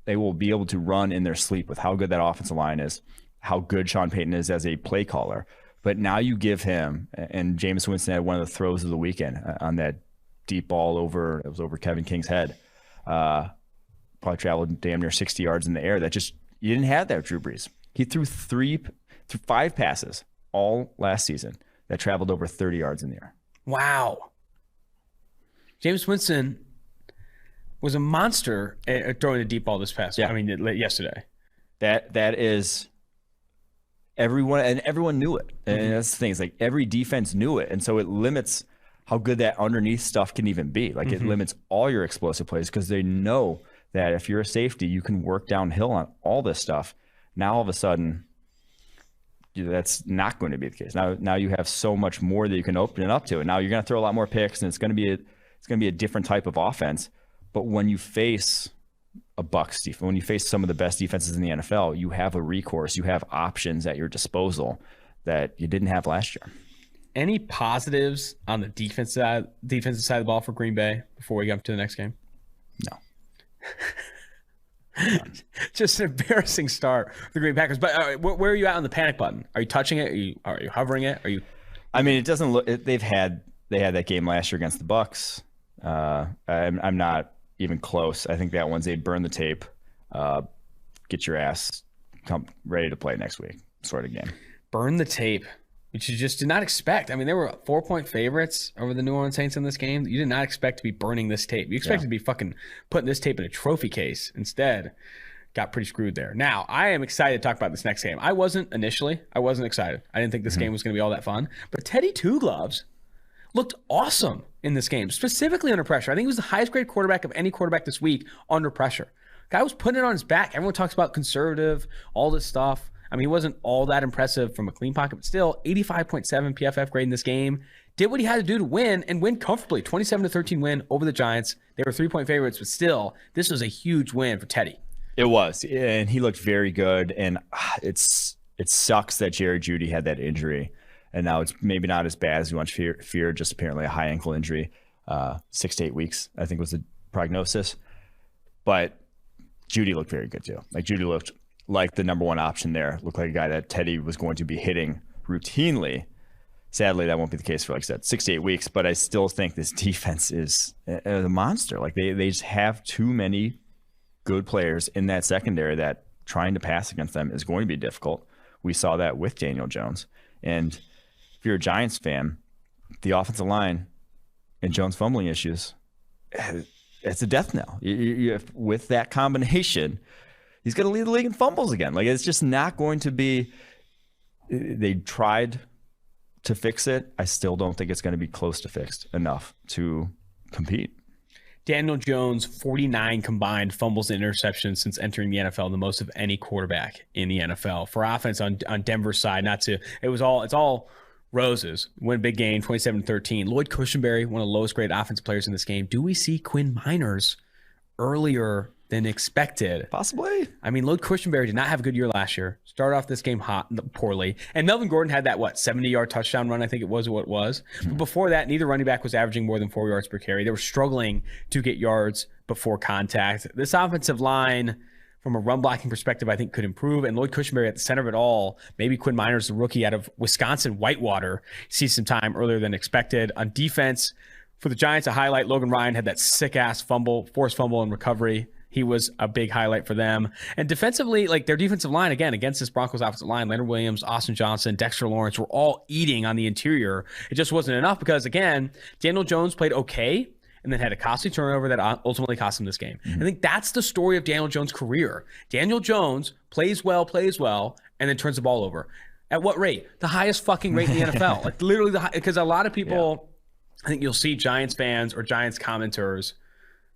They will be able to run in their sleep with how good that offensive line is, how good Sean Payton is as a play caller. But now you give him, and Jameis Winston had one of the throws of the weekend on that deep ball over Kevin King's head. Probably traveled damn near 60 yards in the air. That just, you didn't have that with Drew Brees. He threw 5 passes all last season that traveled over 30 yards in the air. Wow. Jameis Winston was a monster at throwing a deep ball this past. Yeah. yesterday. That is everyone knew it. And that's the thing. It's like every defense knew it. And so it limits how good that underneath stuff can even be. Like it limits all your explosive plays because they know that if you're a safety, you can work downhill on all this stuff. Now, all of a sudden, that's not going to be the case. Now you have so much more that you can open it up to. And now you're going to throw a lot more picks, and it's going to be a different type of offense. But when you face a Bucs defense, when you face some of the best defenses in the NFL, you have a recourse. You have options at your disposal that you didn't have last year. Any positives on the defensive side of the ball for Green Bay before we get up to the next game? No. Just an embarrassing start for the Green Packers. But where are you at on the panic button? Are you touching it? Are you hovering it? I mean, it doesn't look. They had that game last year against the Bucs. I'm not even close. I think that one's a burn the tape, get your ass ready to play next week sort of game. Burn the tape, which you just did not expect. I mean, they were 4-point favorites over the New Orleans Saints in this game. You did not expect to be burning this tape. You expected to be fucking putting this tape in a trophy case. Instead, got pretty screwed there. Now, I am excited to talk about this next game. I wasn't excited. I didn't think this game was going to be all that fun. But Teddy Two Gloves looked awesome in this game, specifically under pressure. I think he was the highest grade quarterback of any quarterback this week under pressure. Guy was putting it on his back. Everyone talks about conservative, all this stuff. I mean, he wasn't all that impressive from a clean pocket, but still 85.7 PFF grade in this game. Did what he had to do to win and win comfortably. 27-13 win over the Giants. They were 3-point favorites, but still, this was a huge win for Teddy. It was, and he looked very good. And it sucks that Jerry Jeudy had that injury, and now it's maybe not as bad as we once feared. Just apparently a high ankle injury, 6 to 8 weeks, I think was the prognosis. But Jeudy looked very good too. Like Jeudy looked like the number one option there. Looked like a guy that Teddy was going to be hitting routinely. Sadly, that won't be the case for, like I said, 6 to 8 weeks. But I still think this defense is a monster. Like they just have too many good players in that secondary that trying to pass against them is going to be difficult. We saw that with Daniel Jones. And if you're a Giants fan, the offensive line and Jones fumbling issues, it's a death knell. With that combination, he's going to lead the league in fumbles again. Like, it's just not going to be. They tried to fix it. I still don't think it's going to be close to fixed enough to compete. Daniel Jones, 49 combined fumbles and interceptions since entering the NFL, the most of any quarterback in the NFL. For offense on Denver's side, it's all roses. Win a big game, 27-13. Lloyd Cushenberry, one of the lowest grade offensive players in this game. Do we see Quinn Miners earlier than expected? Possibly. I mean, Lloyd Cushenberry did not have a good year last year. Started off this game poorly. And Melvin Gordon had that, 70-yard touchdown run, I think it was what it was. But before that, neither running back was averaging more than 4 yards per carry. They were struggling to get yards before contact. This offensive line, from a run blocking perspective, I think could improve. And Lloyd Cushenberry at the center of it all, maybe Quinn Miners, the rookie out of Wisconsin Whitewater, sees some time earlier than expected. On defense, for the Giants, a highlight, Logan Ryan had that sick-ass forced fumble and recovery. He was a big highlight for them. And defensively, like their defensive line, again, against this Broncos offensive line, Leonard Williams, Austin Johnson, Dexter Lawrence were all eating on the interior. It just wasn't enough because, again, Daniel Jones played okay and then had a costly turnover that ultimately cost him this game. I think that's the story of Daniel Jones' career. Daniel Jones plays well, and then turns the ball over. At what rate? The highest fucking rate in the NFL. Like literally, because a lot of people, I think you'll see Giants fans or Giants commenters,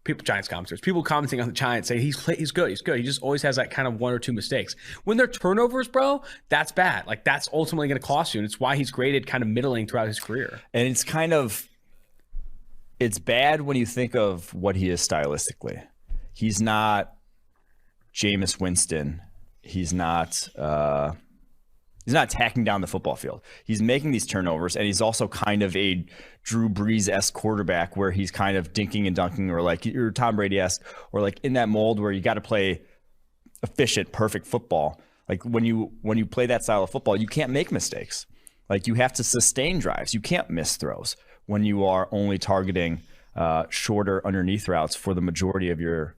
people commenting on the Giants say he's good. He just always has that kind of one or two mistakes. When they're turnovers, bro, that's bad. Like that's ultimately going to cost you, and it's why he's graded kind of middling throughout his career. And it's bad when you think of what he is stylistically. He's not Jameis Winston. He's not tacking down the football field. He's making these turnovers, and he's also kind of a Drew Brees-esque quarterback where he's kind of dinking and dunking, or like you're Tom Brady-esque, or like in that mold where you got to play efficient, perfect football. Like when you play that style of football, you can't make mistakes. Like you have to sustain drives. You can't miss throws when you are only targeting shorter underneath routes for the majority of your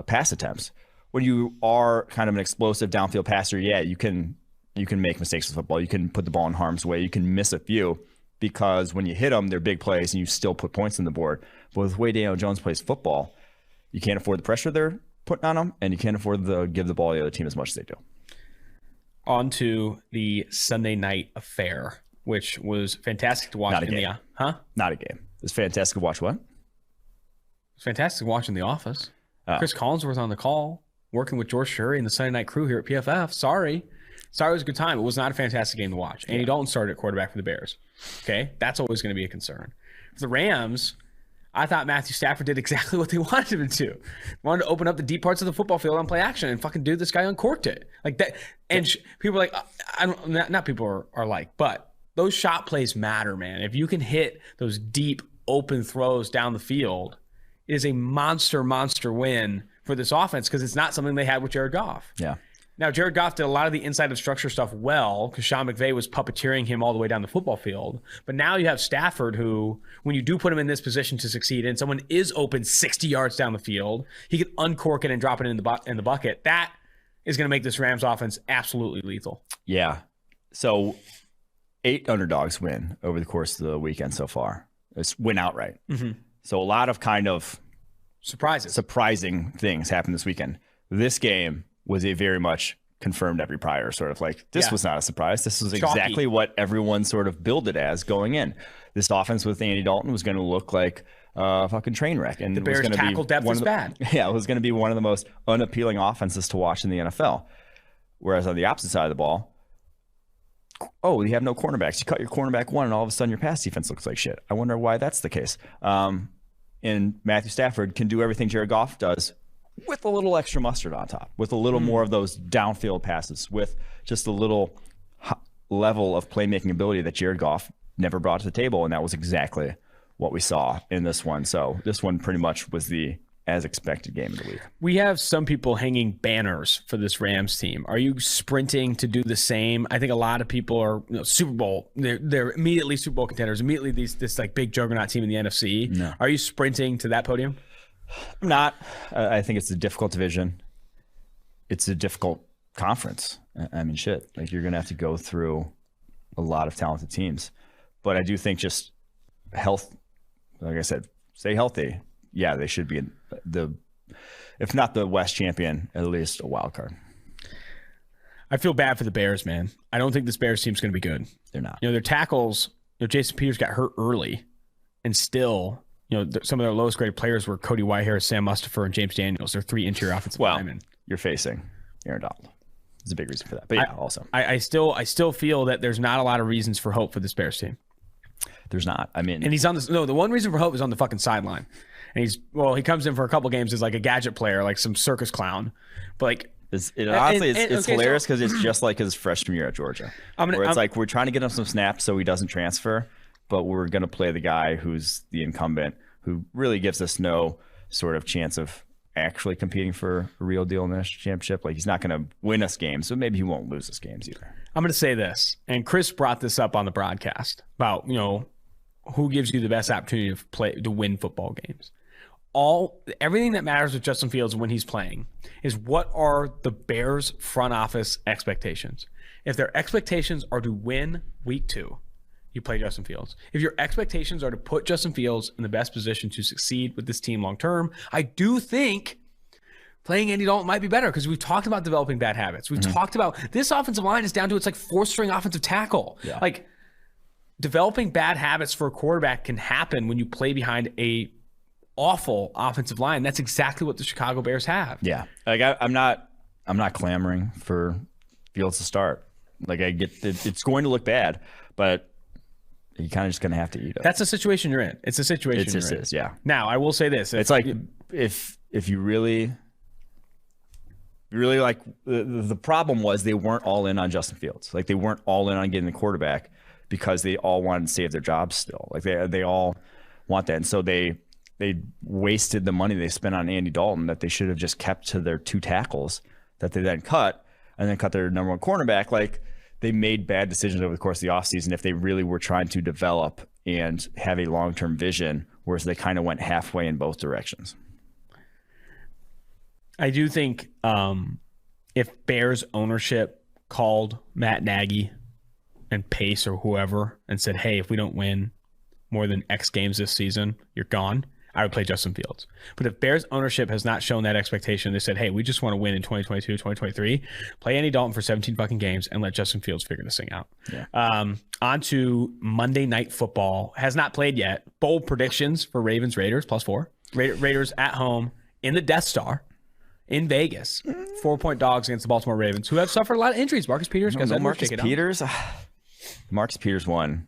pass attempts. When you are kind of an explosive downfield passer, you can make mistakes with football. You can put the ball in harm's way. You can miss a few because when you hit them, they're big plays and you still put points on the board. But with the way Daniel Jones plays football, you can't afford the pressure they're putting on him, and you can't afford to give the ball to the other team as much as they do. on to the Sunday night affair, which was fantastic to watch. Not a game. Not a game. It's fantastic to watch. What? It's fantastic watching The Office. Chris Collinsworth on the call, working with George Shuri and the Sunday night crew here at PFF. Sorry, it was a good time. It was not a fantastic game to watch. Andy Dalton started at quarterback for the Bears. Okay, that's always going to be a concern. For the Rams, I thought Matthew Stafford did exactly what they wanted him to. Wanted to open up the deep parts of the football field on play action, and fucking dude, this guy uncorked it like that. And people are like, I don't. Not people are like, but those shot plays matter, man. If you can hit those deep open throws down the field, it is a monster win for this offense because it's not something they had with Jared Goff. Yeah. Now, Jared Goff did a lot of the inside of structure stuff well because Sean McVay was puppeteering him all the way down the football field. But now you have Stafford who, when you do put him in this position to succeed and someone is open 60 yards down the field, he can uncork it and drop it in the bucket. That is going to make this Rams offense absolutely lethal. Yeah. So 8 underdogs win over the course of the weekend so far. It's win outright. Mm-hmm. So a lot of kind of surprising things happened this weekend. This game was a very much confirmed every prior sort of like, this was not a surprise. This was exactly what everyone sort of billed it as going in. This offense with Andy Dalton was going to look like a fucking train wreck. And the Bears' tackle depth is bad. Yeah, it was going to be one of the most unappealing offenses to watch in the NFL. Whereas on the opposite side of the ball, you have no cornerbacks. You cut your cornerback one, and all of a sudden your pass defense looks like shit. I wonder why that's the case. And Matthew Stafford can do everything Jared Goff does with a little extra mustard on top, with a little more of those downfield passes, with just a little level of playmaking ability that Jared Goff never brought to the table, and that was exactly what we saw in this one. So this one pretty much was the as expected game of the week. We have some people hanging banners for this Rams team. Are you sprinting to do the same? I think a lot of people are Super Bowl. They're immediately Super Bowl contenders. Immediately this like big juggernaut team in the NFC. No. Are you sprinting to that podium? I'm not. I think it's a difficult division. It's a difficult conference. I mean, shit. Like you're gonna have to go through a lot of talented teams, but I do think just health. Like I said, stay healthy. Yeah, they should be if not the West champion, at least a wild card. I feel bad for the Bears, man. I don't think this Bears team's going to be good. They're not. Their tackles, Jason Peters got hurt early, and still, some of their lowest graded players were Cody Whitehair, Sam Mustipher, and James Daniels. They're 3 interior offensive linemen. You're facing Aaron Donald. There's a big reason for that. But also. I still feel that there's not a lot of reasons for hope for this Bears team. There's not. I mean, and he's on this. No, the one reason for hope is on the fucking sideline. And he comes in for a couple games as like a gadget player, like some circus clown. But like, it's hilarious because it's just like his freshman year at Georgia, like we're trying to get him some snaps so he doesn't transfer, but we're going to play the guy who's the incumbent, who really gives us no sort of chance of actually competing for a real deal national championship. Like he's not going to win us games, so maybe he won't lose us games either. I'm going to say this, and Chris brought this up on the broadcast about who gives you the best opportunity to win football games. Everything that matters with Justin Fields when he's playing is what are the Bears front office expectations. If their expectations are to win week 2, you play Justin Fields. If your expectations are to put Justin Fields in the best position to succeed with this team long term, I do think playing Andy Dalton might be better because we've talked about developing bad habits. We've talked about this offensive line is down to its like 4th-string offensive tackle. Yeah. Like developing bad habits for a quarterback can happen when you play behind a awful offensive line. That's exactly what the Chicago Bears have. Yeah. Like I'm not clamoring for Fields to start. Like I get it's going to look bad, but you're kind of just going to have to eat it. That's the situation you're in. It's a situation it just you're in. Is, yeah. Now, I will say this. It's like if you really like the problem was they weren't all in on Justin Fields. Like they weren't all in on getting the quarterback because they all wanted to save their jobs still. Like they all want that. And so they wasted the money they spent on Andy Dalton that they should have just kept to their 2 tackles that they then cut and then cut their number 1 cornerback. Like they made bad decisions over the course of the offseason if they really were trying to develop and have a long-term vision, whereas they kind of went halfway in both directions. I do think if Bears ownership called Matt Nagy and Pace or whoever and said, hey, if we don't win more than X games this season, you're gone. I would play Justin Fields. But if Bears ownership has not shown that expectation, they said, hey, we just want to win in 2022, 2023, play Andy Dalton for 17 fucking games and let Justin Fields figure this thing out. Yeah. On to Monday Night Football. Has not played yet. Bold predictions for Ravens-Raiders, +4. Raiders at home in the Death Star in Vegas. 4-point dogs against the Baltimore Ravens, who have suffered a lot of injuries. Marcus Peters. Marcus Peters won.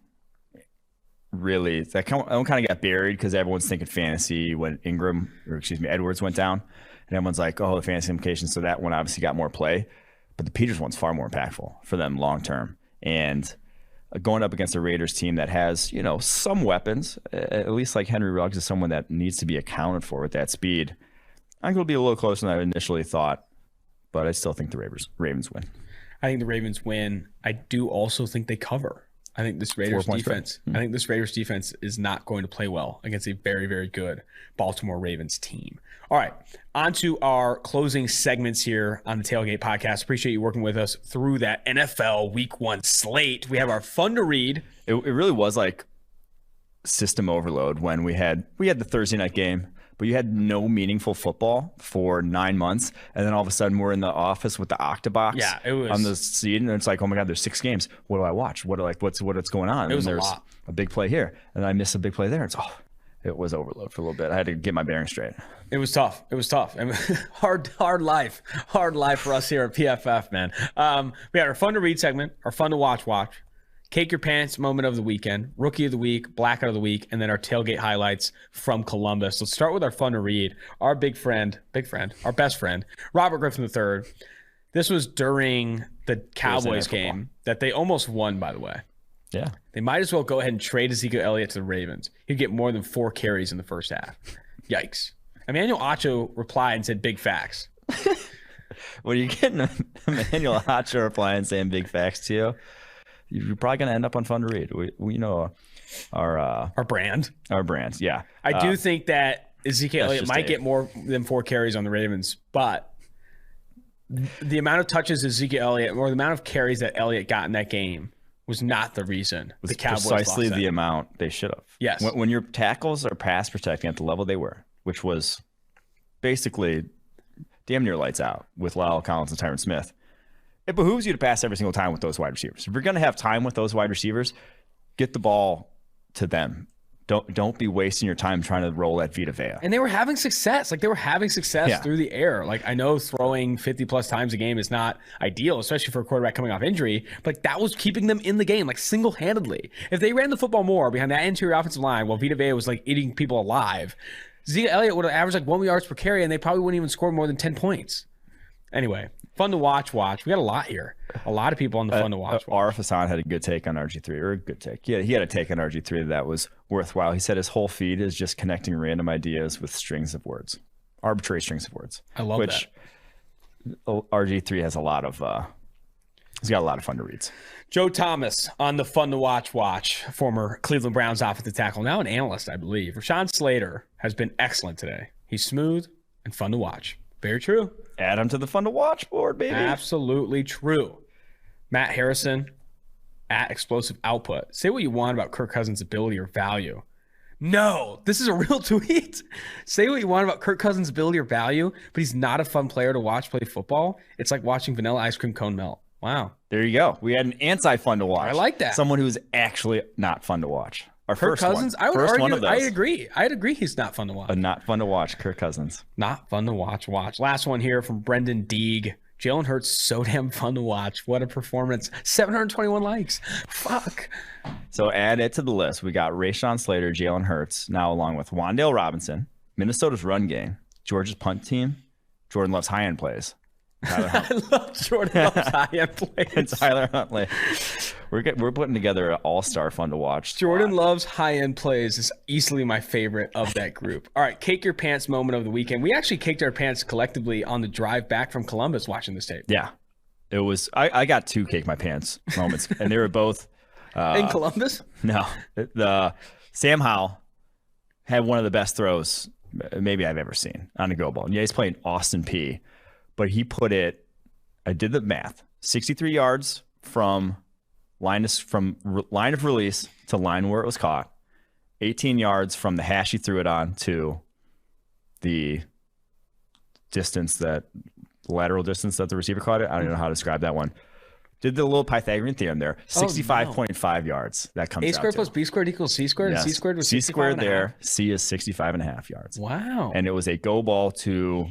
Really, that kind of got buried because everyone's thinking fantasy when Edwards went down, and everyone's like, "Oh, the fantasy implications." So that one obviously got more play, but the Peters one's far more impactful for them long term. And going up against a Raiders team that has some weapons, at least like Henry Ruggs is someone that needs to be accounted for with that speed. I think it'll be a little closer than I initially thought, but I still think the Ravens win. I think the Ravens win. I do also think they cover. I think this Raiders defense is not going to play well against a very, very good Baltimore Ravens team. All right, on to our closing segments here on the Tailgate podcast. Appreciate you working with us through that NFL Week 1 slate. We have our fun to read. It really was like system overload when we had the Thursday night game, but you had no meaningful football for 9 months, and then all of a sudden we're in the office with the Octobox on the seat, and it's like, oh my God, there's 6 games. What do I watch? What's going on? It was there's a lot. A big play here, and I miss a big play there. It was overload for a little bit. I had to get my bearings straight. It was tough. I mean, hard life for us here at PFF, man. We had our fun to read segment, our fun to watch. Cake your pants moment of the weekend, rookie of the week, blackout of the week, and then our tailgate highlights from Columbus. Let's start with our fun to read. Our big friend, our best friend, Robert Griffin III. This was during the Cowboys game that they almost won, by the way. Yeah. They might as well go ahead and trade Ezekiel Elliott to the Ravens. He'd get more than 4 carries in the first half. Yikes. Emmanuel Acho replied and said big facts. When you're getting Emmanuel Acho reply and saying big facts to you, you're probably going to end up on fun to read. We know our brand. Our brand, yeah. I do think that Ezekiel Elliott might get more than 4 carries on the Ravens, but the amount of touches Ezekiel Elliott or the amount of carries that Elliott got in that game was not the reason the Cowboys precisely lost the amount they should have. Yes. When your tackles are pass protecting at the level they were, which was basically damn near lights out with Lyle Collins and Tyron Smith, it behooves you to pass every single time with those wide receivers. If you're going to have time with those wide receivers, get the ball to them. Don't be wasting your time trying to roll at Vita Vea. And they were having success. Through the air. Like, I know throwing 50-plus times a game is not ideal, especially for a quarterback coming off injury, but that was keeping them in the game, like, single-handedly. If they ran the football more behind that interior offensive line while Vita Vea was, like, eating people alive, Ezekiel Elliott would have averaged, like, 1 yards per carry, and they probably wouldn't even score more than 10 points. Anyway, fun to watch. We got a lot here. A lot of people on the fun to watch. Arif Hassan had a good take on RG3, or a good take. Yeah, he had a take on RG3 that was worthwhile. He said his whole feed is just connecting random ideas with strings of words, arbitrary strings of words. I love that. RG3 has a lot of. He's got a lot of fun to reads. Joe Thomas on the fun to watch. Former Cleveland Browns offensive tackle, now an analyst, I believe. Rashawn Slater has been excellent today. He's smooth and fun to watch. Very true. Add him to the fun to watch board, baby. Absolutely true. Matt Harrison at Explosive Output. Say what you want about Kirk Cousins' ability or value. No, this is a real tweet. Say what you want about Kirk Cousins' ability or value, but he's not a fun player to watch play football. It's like watching vanilla ice cream cone melt. Wow. There you go. We had an anti-fun to watch. I like that. Someone who's actually not fun to watch. Our Kirk first Cousins, one. I would first argue, one of those. I'd agree he's not fun to watch. Not fun to watch, Kirk Cousins. Not fun to watch. Last one here from Brendan Deeg. Jalen Hurts, so damn fun to watch. What a performance. 721 likes. Fuck. So add it to the list. We got Rashawn Slater, Jalen Hurts, now along with Wan'Dale Robinson, Minnesota's run game, Georgia's punt team, Jordan Love's high-end plays. I love Jordan Love's high-end plays. And Tyler Huntley. We're putting together an all-star fun to watch. Jordan Love's high-end plays is easily my favorite of that group. All right, cake your pants moment of the weekend. We actually caked our pants collectively on the drive back from Columbus watching this tape. Yeah. It was I got 2 cake my pants moments, and they were both in Columbus? No. The Sam Howell had one of the best throws maybe I've ever seen on a go ball. Yeah, he's playing Austin P, but he put it, I did the math, 63 yards from line of release to line where it was caught, 18 yards from the hash he threw it on to the lateral distance that the receiver caught it. I don't even know how to describe that one. Did the little Pythagorean theorem there. 65.5 yards. That comes out. A squared plus B squared equals C squared. Yes. C squared was C squared there. 65.5. C is 65.5 yards. Wow. And it was a go ball to,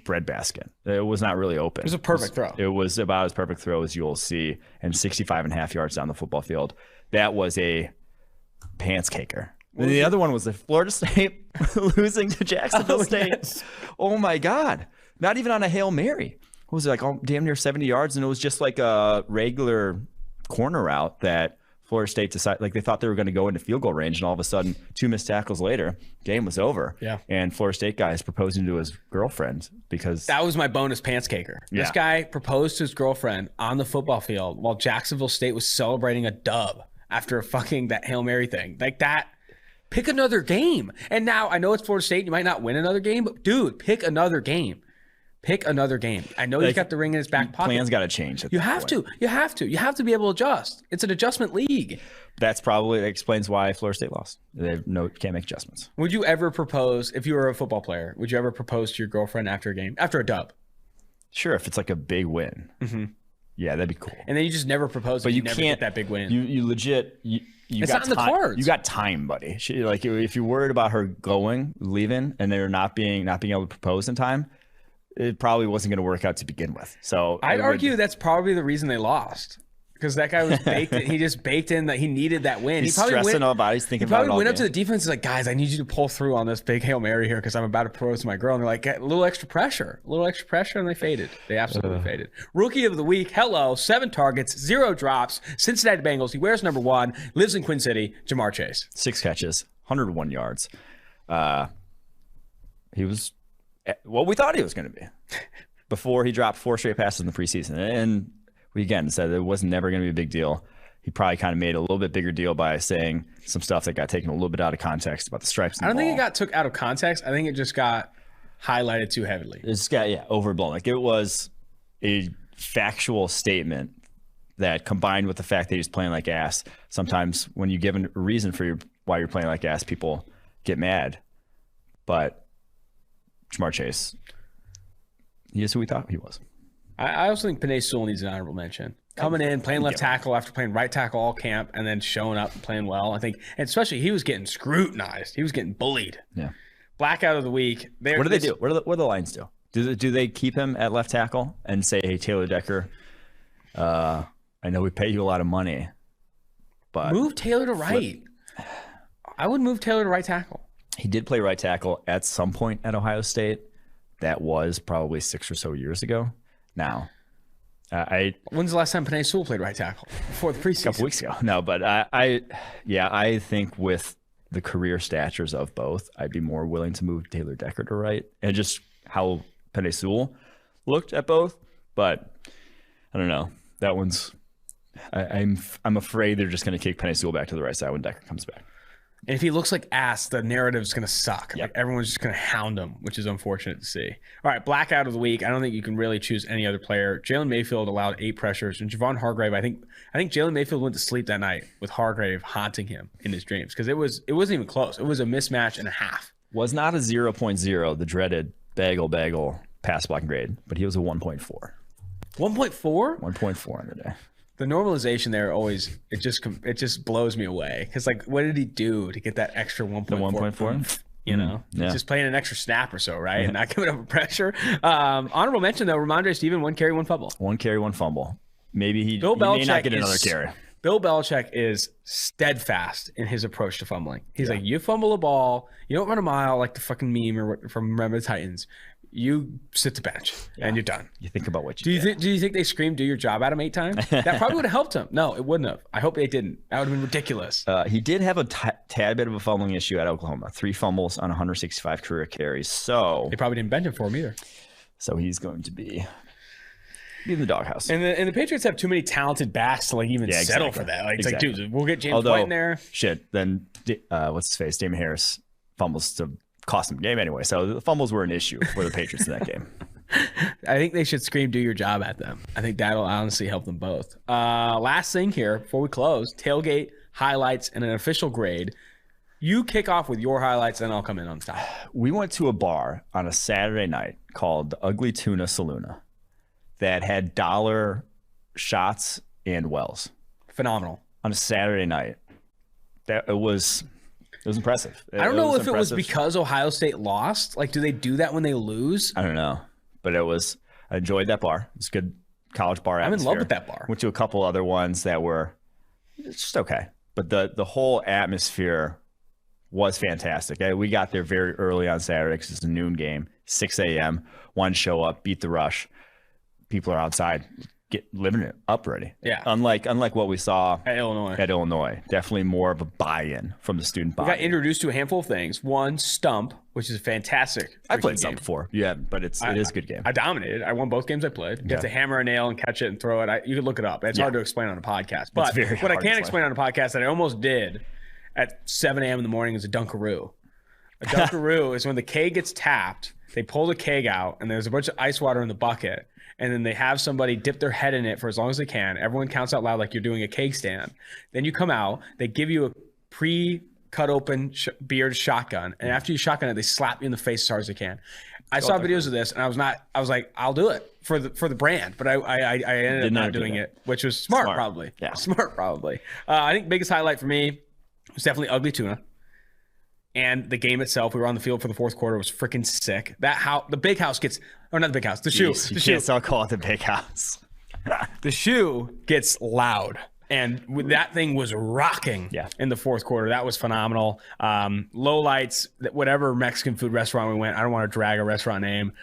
breadbasket. It was not really open. It was a perfect throw. It was about as perfect throw as you'll see, and 65.5 yards down the football field. That was a pants caker. And the other one was the Florida State losing to Jacksonville State. Yes. Oh my God. Not even on a Hail Mary. What was it, like damn near 70 yards? And it was just like a regular corner route that Florida State decided, like they thought they were going to go into field goal range, and all of a sudden, 2 missed tackles later, game was over. Yeah. And Florida State guy is proposing to his girlfriend because That was my bonus pants caker. This Yeah. guy proposed to his girlfriend on the football field while Jacksonville State was celebrating a dub after fucking that Hail Mary thing. Like that. Pick another game. And now I know it's Florida State. You might not win another game, but dude, pick another game. Pick another game. I know he's got the ring in his back pocket. plans got to change. You have to. You have to. You have to be able to adjust. It's an adjustment league. That explains why Florida State lost. They can't make adjustments. Would you ever propose, if you were a football player, would you ever propose to your girlfriend after a game, after a dub? Sure, if it's like a big win. Mm-hmm. Yeah, that'd be cool. And then you just never propose, But you you never can't get that big win. You legit. It's got not in the time. cards. You got time, buddy. If you're worried about her leaving, and they're not being able to propose in time, it probably wasn't going to work out to begin with. So I'd argue that's probably the reason they lost, because that guy was baked. He just baked in that he needed that win. He's he probably stressing went, all about it. He's thinking he probably about it all went up day. to the defense and like, guys, I need you to pull through on this big Hail Mary here because I'm about to propose to my girl. And they're like, get a little extra pressure, and they faded. They absolutely faded. Rookie of the week, 7 targets, 0 drops. Cincinnati Bengals. He wears number 1. Lives in Quinn City. Jamar Chase. 6 catches, 101 yards. He was what we thought he was going to be before he dropped 4 straight passes in the preseason. And we again said it was never going to be a big deal. He probably kind of made a little bit bigger deal by saying some stuff that got taken a little bit out of context about the stripes. I don't think it got took out of context. I think it just got highlighted too heavily. It just got overblown. Like it was a factual statement that, combined with the fact that he was playing like ass, sometimes when you give a reason for why you're playing like ass, people get mad. But Jamar Chase, he is who we thought he was. I also think Penei Sewell needs an honorable mention. Coming in, playing left tackle after playing right tackle all camp, and then showing up and playing well. I think, and especially he was getting scrutinized. He was getting bullied. Yeah. Blackout of the week. What do they do? What do the Lions do? Do they keep him at left tackle and say, hey, Taylor Decker, I know we pay you a lot of money, but move Taylor to right. I would move Taylor to right tackle. He did play right tackle at some point at Ohio State. That was probably 6 or so years ago. Now, when's the last time Penei Sewell played right tackle? Before the preseason. A couple weeks ago. No, but I think with the career statures of both, I'd be more willing to move Taylor Decker to right, and just how Penei Sewell looked at both. But I don't know. That one's. I'm afraid they're just going to kick Penei Sewell back to the right side when Decker comes back. And if he looks like ass, the narrative's going to suck. Yep. Like everyone's just going to hound him, which is unfortunate to see. All right, blackout of the week. I don't think you can really choose any other player. Jalen Mayfield allowed 8 pressures, and Javon Hargrave. I think Jalen Mayfield went to sleep that night with Hargrave haunting him in his dreams, because it wasn't even close. It was a mismatch and a half. Was not a 0.0, the dreaded bagel pass blocking grade, but he was a 1.4. 1.4? 1.4 on the day. The normalization there always it just blows me away, because like, what did he do to get that extra 1.4? The 1.4. You know, yeah. Just playing an extra snap or so, right? And not giving up pressure. Honorable mention though, Ramondre Stevenson, 1 carry, 1 fumble. 1 carry, 1 fumble. Maybe he may not get another carry. Bill Belichick is steadfast in his approach to fumbling. He's like, you fumble a ball, you don't run a mile like the fucking meme from Remember the Titans. You sit the bench and you're done. You think about what you do. You think they screamed, do your job at him 8 times? That probably would have helped him. No, it wouldn't have. I hope they didn't. That would have been ridiculous. He did have a tad bit of a fumbling issue at Oklahoma. 3 fumbles on 165 career carries. So they probably didn't bench him for him either. So he's going to be in the doghouse. And the Patriots have too many talented backs to like even settle for that. Like, it's like, dude, we'll get James White in there. Shit, then what's his face? Damon Harris fumbles to cost them the game anyway. So the fumbles were an issue for the Patriots in that game. I think they should scream, do your job at them. I think that'll honestly help them both. Last thing here before we close, tailgate highlights and an official grade. You kick off with your highlights, then I'll come in on top. We went to a bar on a Saturday night called the Ugly Tuna Saloona that had dollar shots and wells. Phenomenal. On a Saturday night. It was impressive. I don't know if it was because Ohio State lost. Like, do they do that when they lose? I don't know. But I enjoyed that bar. It was a good college bar atmosphere. I'm in love with that bar. Went to a couple other ones that were just okay. But the whole atmosphere was fantastic. We got there very early on Saturday because it's a noon game, 6 a.m. One show up, beat the rush. People are outside, living it up already. Yeah. Unlike what we saw at Illinois. Definitely more of a buy-in from the student body. We got introduced to a handful of things. One, Stump, which is fantastic. I played Stump before. Yeah, but it is a good game. I dominated. I won both games I played. You have to hammer a nail and catch it and throw it. You can look it up. It's hard to explain on a podcast. But what I can explain on a podcast that I almost did at 7 a.m. in the morning is a Dunkaroo. A Dunkaroo is when the keg gets tapped, they pull the keg out, and there's a bunch of ice water in the bucket, and then they have somebody dip their head in it for as long as they can. Everyone counts out loud like you're doing a keg stand. Then you come out, they give you a pre-cut open beard shotgun, and after you shotgun it, they slap you in the face as hard as they can. I saw videos of this, and I was like, I'll do it for the brand, but I ended up not doing it, which was smart. Probably. Yeah. Smart, probably. I think biggest highlight for me was definitely Ugly Tuna. And the game itself, we were on the field for the fourth quarter, was freaking sick. The big house gets, or not the big house, the shoe. You can't still call it the big house. The shoe gets loud. And that thing was rocking in the fourth quarter. That was phenomenal. Low lights, whatever Mexican food restaurant we went, I don't want to drag a restaurant name.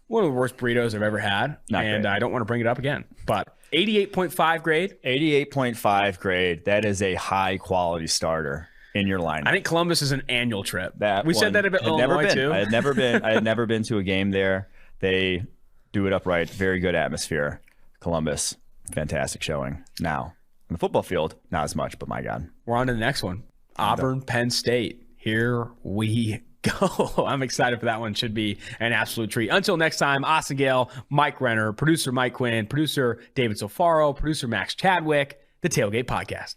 One of the worst burritos I've ever had. I don't want to bring it up again. But 88.5 grade. 88.5 grade. That is a high quality starter in your lineup. I think Columbus is an annual trip. We said that about Illinois too. I had never been to a game there. They do it upright. Very good atmosphere. Columbus, fantastic showing. Now, on the football field, not as much, but my God. We're on to the next one. Auburn, Penn State. Here we go. I'm excited for that one. Should be an absolute treat. Until next time, Austin Gayle, Mike Renner, producer Mike Quinn, producer David Sofaro, producer Max Chadwick, the Tailgate Podcast.